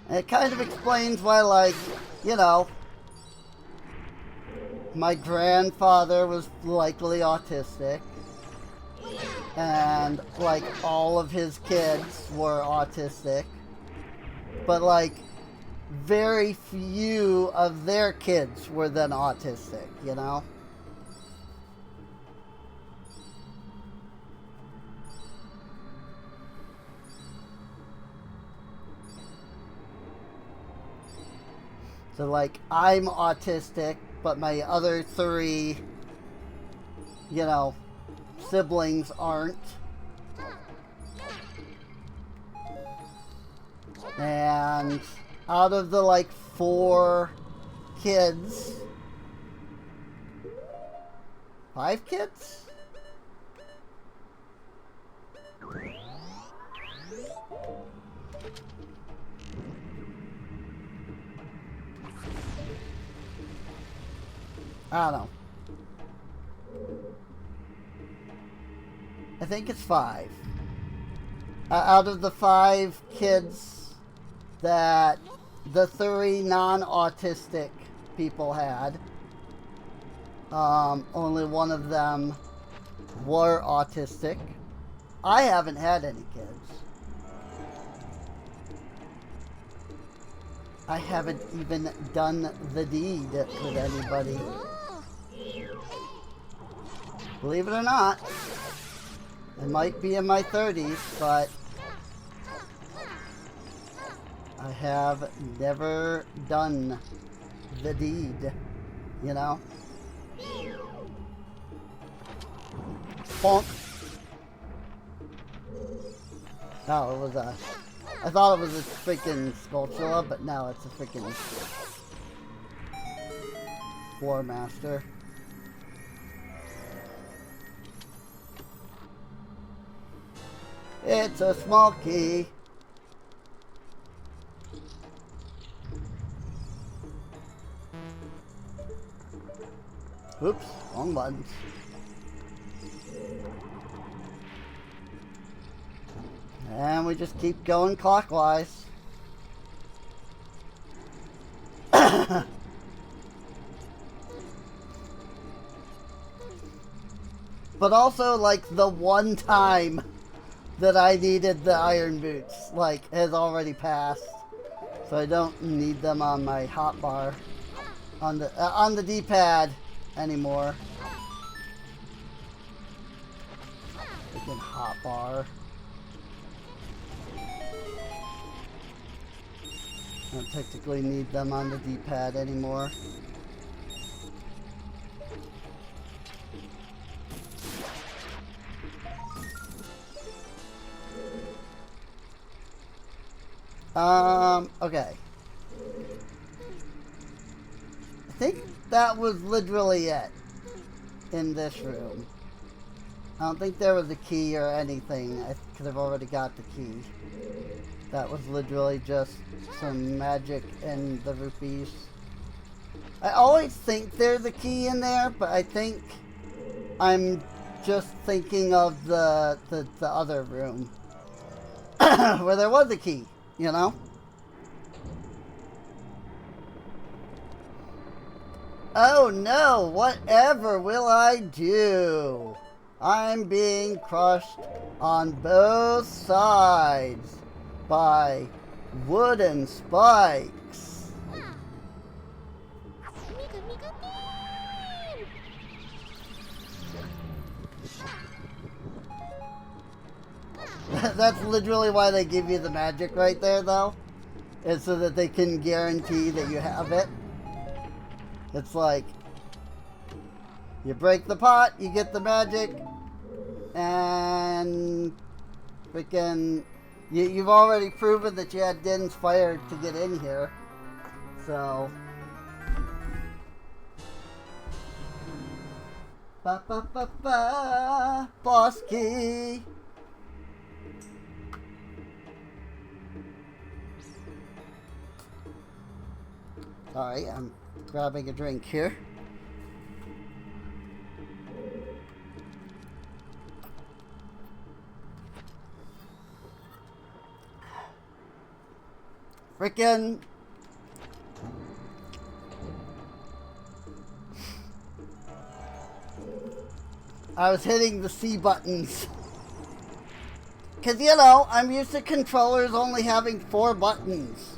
And it kind of explains why, like, you know, my grandfather was likely autistic. And, like, all of his kids were autistic. But, like, very few of their kids were then autistic, you know? So, like, I'm autistic, but my other three, you know, siblings aren't. And out of the, like, 4 kids, 5 kids? I don't know. I think it's 5. Out of the 5 kids that the 3 non-autistic people had, only one of them were autistic. I haven't had any kids. I haven't even done the deed with anybody. Believe it or not, I might be in my 30s, but I have never done the deed, you know? Bonk. Oh, it was a... I thought it was a freaking Skulltula, but no, it's a freaking War Master. It's a small key. Oops, wrong buttons. And we just keep going clockwise. But also, like, the one time that I needed the iron boots, like, has already passed. So I don't need them on my hotbar, on the D-pad anymore. Freaking hotbar. I don't technically need them on the D-pad anymore. Okay. I think that was literally it in this room. I don't think there was a key or anything, because I've already got the key. That was literally just some magic and the rupees. I always think there's a key in there, but I think I'm just thinking of the other room. Where there was a key, you know? Oh no, whatever will I do? I'm being crushed on both sides by wooden spikes. That's literally why they give you the magic right there, though. Is so that they can guarantee that you have it. It's like, you break the pot, you get the magic, and freaking, you've already proven that you had Din's fire to get in here. So, ba ba ba ba, boss key. Sorry, I'm grabbing a drink here. Frickin' I was hitting the C buttons. Cause you know, I'm used to controllers only having 4 buttons.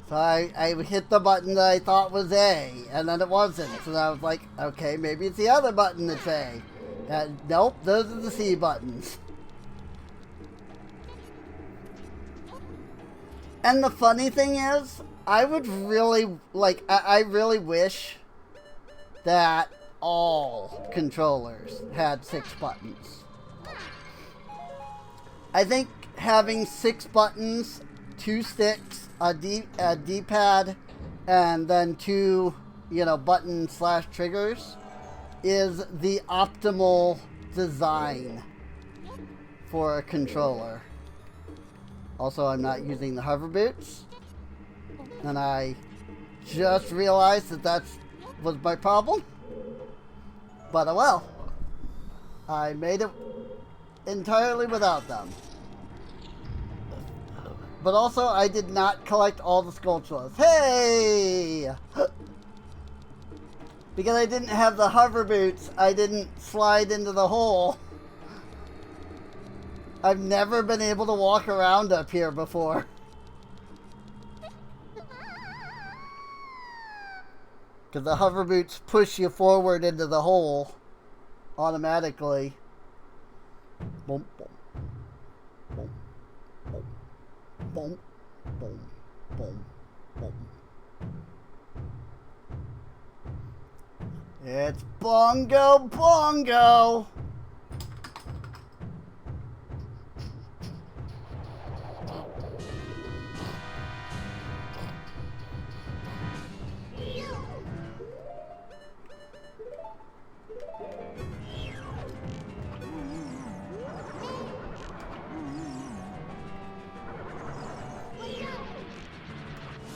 So I hit the button that I thought was A, and then it wasn't. So I was like, okay, maybe it's the other button that's A. Nope, those are the C buttons. And the funny thing is, I would really, like, I really wish that all controllers had 6 buttons. I think having 6 buttons, 2 sticks, a D-pad, and then 2, you know, button/triggers is the optimal design for a controller. Also, I'm not using the hover boots, and I just realized that was my problem. But oh well, I made it entirely without them. But also, I did not collect all the Skulltulas. Hey! Because I didn't have the hover boots, I didn't slide into the hole. I've never been able to walk around up here before. Because the hover boots push you forward into the hole automatically. Boom, boom, boom, boom, boom, boom, boom, boom. It's Bongo Bongo!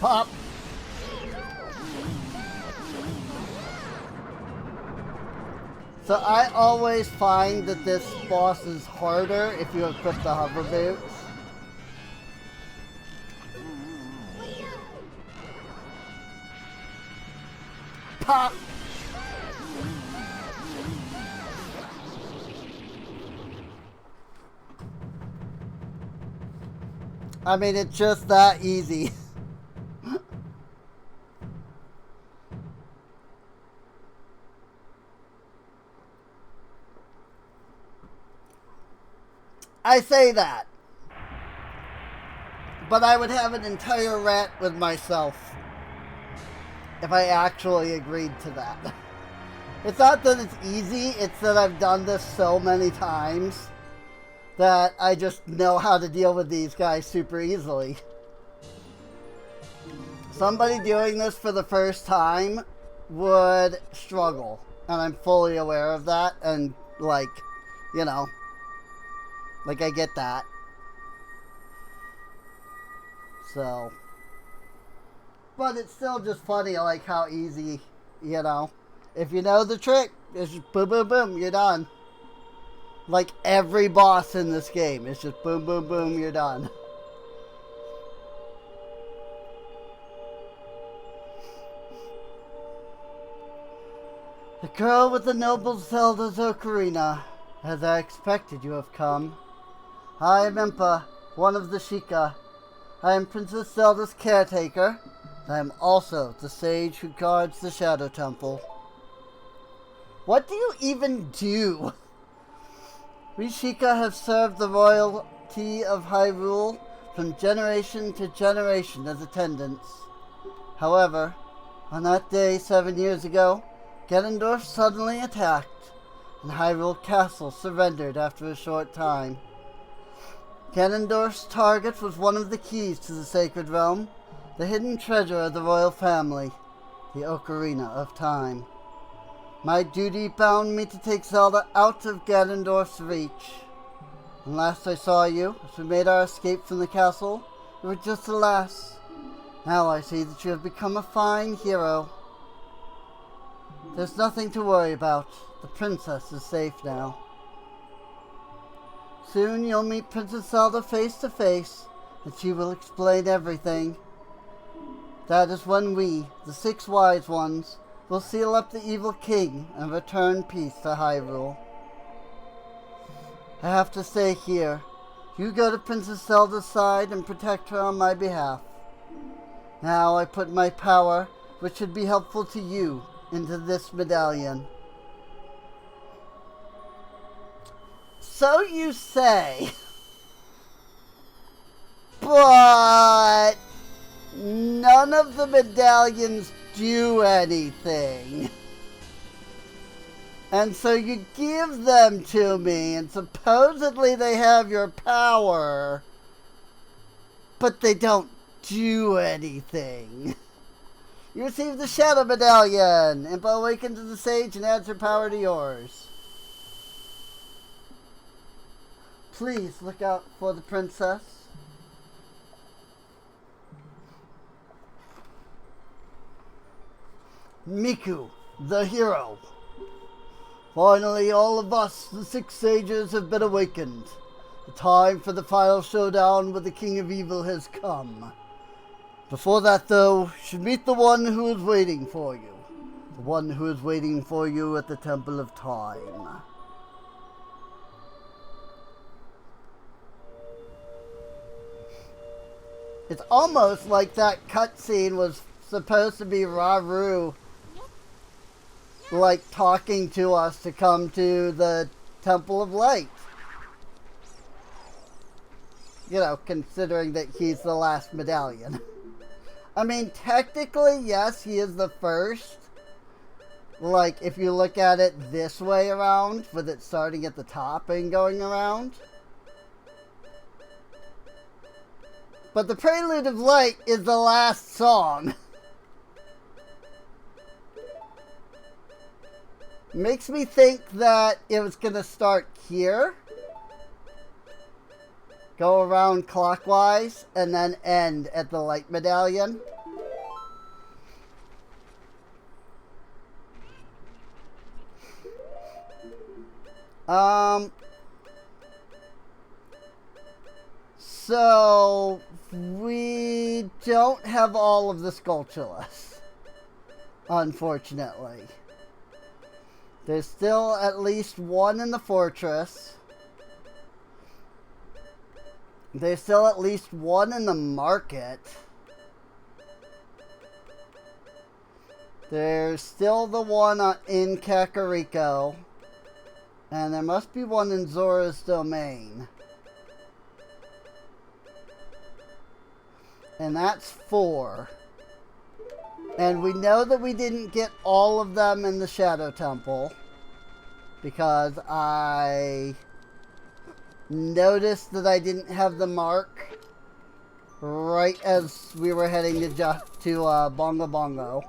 Pop! So I always find that this boss is harder if you equip the hover boots. Pop! I mean, it's just that easy. I say that, but I would have an entire rant with myself if I actually agreed to that. It's not that it's easy, it's that I've done this so many times that I just know how to deal with these guys super easily. Somebody doing this for the first time would struggle. And I'm fully aware of that. And, like, you know, like, I get that. So. But it's still just funny, like, how easy, you know. If you know the trick, it's just boom, boom, boom, you're done. Like, every boss in this game, it's just boom, boom, boom, you're done. The girl with the noble Zelda's Ocarina. As I expected, you have come. I am Impa, one of the Sheikah. I am Princess Zelda's caretaker. I am also the sage who guards the Shadow Temple. What do you even do? We Sheikah have served the royalty of Hyrule from generation to generation as attendants. However, on that day 7 years ago, Ganondorf suddenly attacked, and Hyrule Castle surrendered after a short time. Ganondorf's target was one of the keys to the Sacred Realm, the hidden treasure of the royal family, the Ocarina of Time. My duty bound me to take Zelda out of Ganondorf's reach. And last I saw you, as we made our escape from the castle, you were just a lass. Now I see that you have become a fine hero. There's nothing to worry about. The princess is safe now. Soon you'll meet Princess Zelda face to face, and she will explain everything. That is when we, the 6 wise ones, will seal up the evil king and return peace to Hyrule. I have to stay here. You go to Princess Zelda's side and protect her on my behalf. Now I put my power, which should be helpful to you, into this medallion. So you say. But none of the medallions do anything. And so you give them to me, and supposedly they have your power, but they don't do anything. You receive the Shadow Medallion. Impa awakens as a sage and adds her power to yours. Please look out for the princess. Miku, the hero. Finally, all of us, the 6 sages, have been awakened. The time for the final showdown with the King of Evil has come. Before that, though, you should meet the one who is waiting for you. The one who is waiting for you at the Temple of Time. It's almost like that cutscene was supposed to be Rauru, like, talking to us to come to the Temple of Light. You know, considering that he's the last medallion. I mean, technically, yes, he is the first. Like, if you look at it this way around, with it starting at the top and going around. But the Prelude of Light is the last song. Makes me think that it was going to start here, go around clockwise, and then end at the Light Medallion. So we don't have all of the Skulltulas, unfortunately. There's still at least one in the fortress. There's still at least one in the market. There's still the one in Kakariko. And there must be one in Zora's Domain. And that's 4. And we know that we didn't get all of them in the Shadow Temple, because I noticed that I didn't have the mark right as we were heading to Bongo Bongo.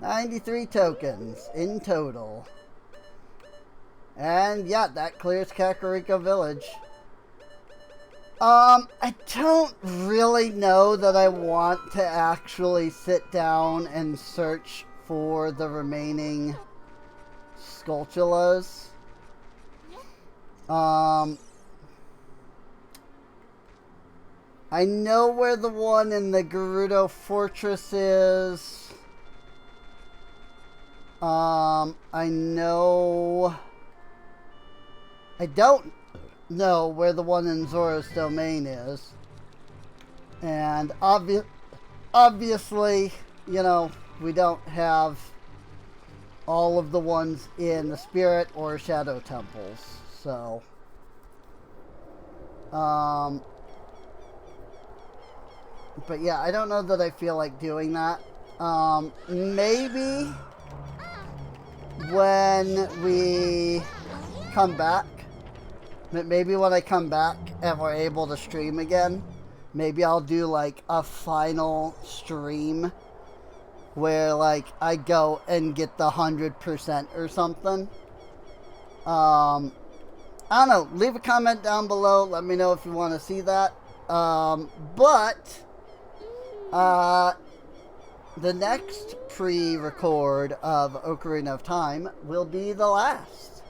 $93 tokens in total. And yeah, that clears Kakariko Village. I don't really know that I want to actually sit down and search for the remaining Skulltulas. I know where the one in the Gerudo Fortress is. I don't know where the one in Zora's Domain is. And obviously, you know, we don't have all of the ones in the Spirit or Shadow Temples. So, but yeah, I don't know that I feel like doing that. Maybe when we come back, maybe when I come back and we're able to stream again, maybe I'll do like a final stream where like I go and get the 100% or something. I don't know, leave a comment down below, let me know if you want to see that. The next pre-record of Ocarina of Time will be the last.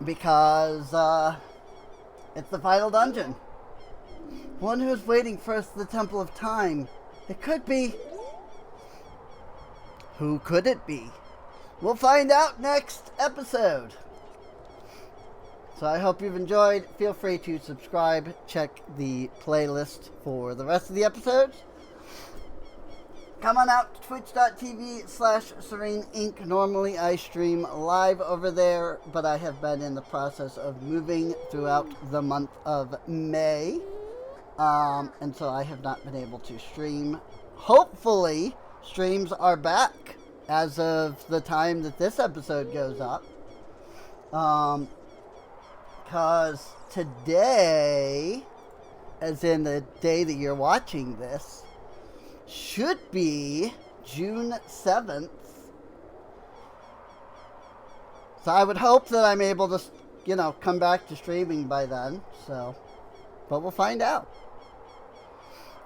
Because, it's the final dungeon. One who's waiting for us at the Temple of Time. It could be... Who could it be? We'll find out next episode. So I hope you've enjoyed. Feel free to subscribe. Check the playlist for the rest of the episodes. Come on out to twitch.tv/Serene Inc. Normally I stream live over there, but I have been in the process of moving throughout the month of May. And so I have not been able to stream. Hopefully, streams are back as of the time that this episode goes up. Because today, as in the day that you're watching this, should be June 7th. So I would hope that I'm able to, you know, come back to streaming by then. So, but we'll find out.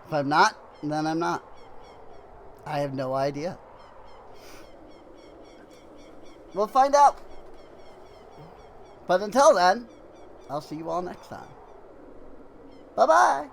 If I'm not, then I'm not. I have no idea. We'll find out. But until then, I'll see you all next time. Bye-bye.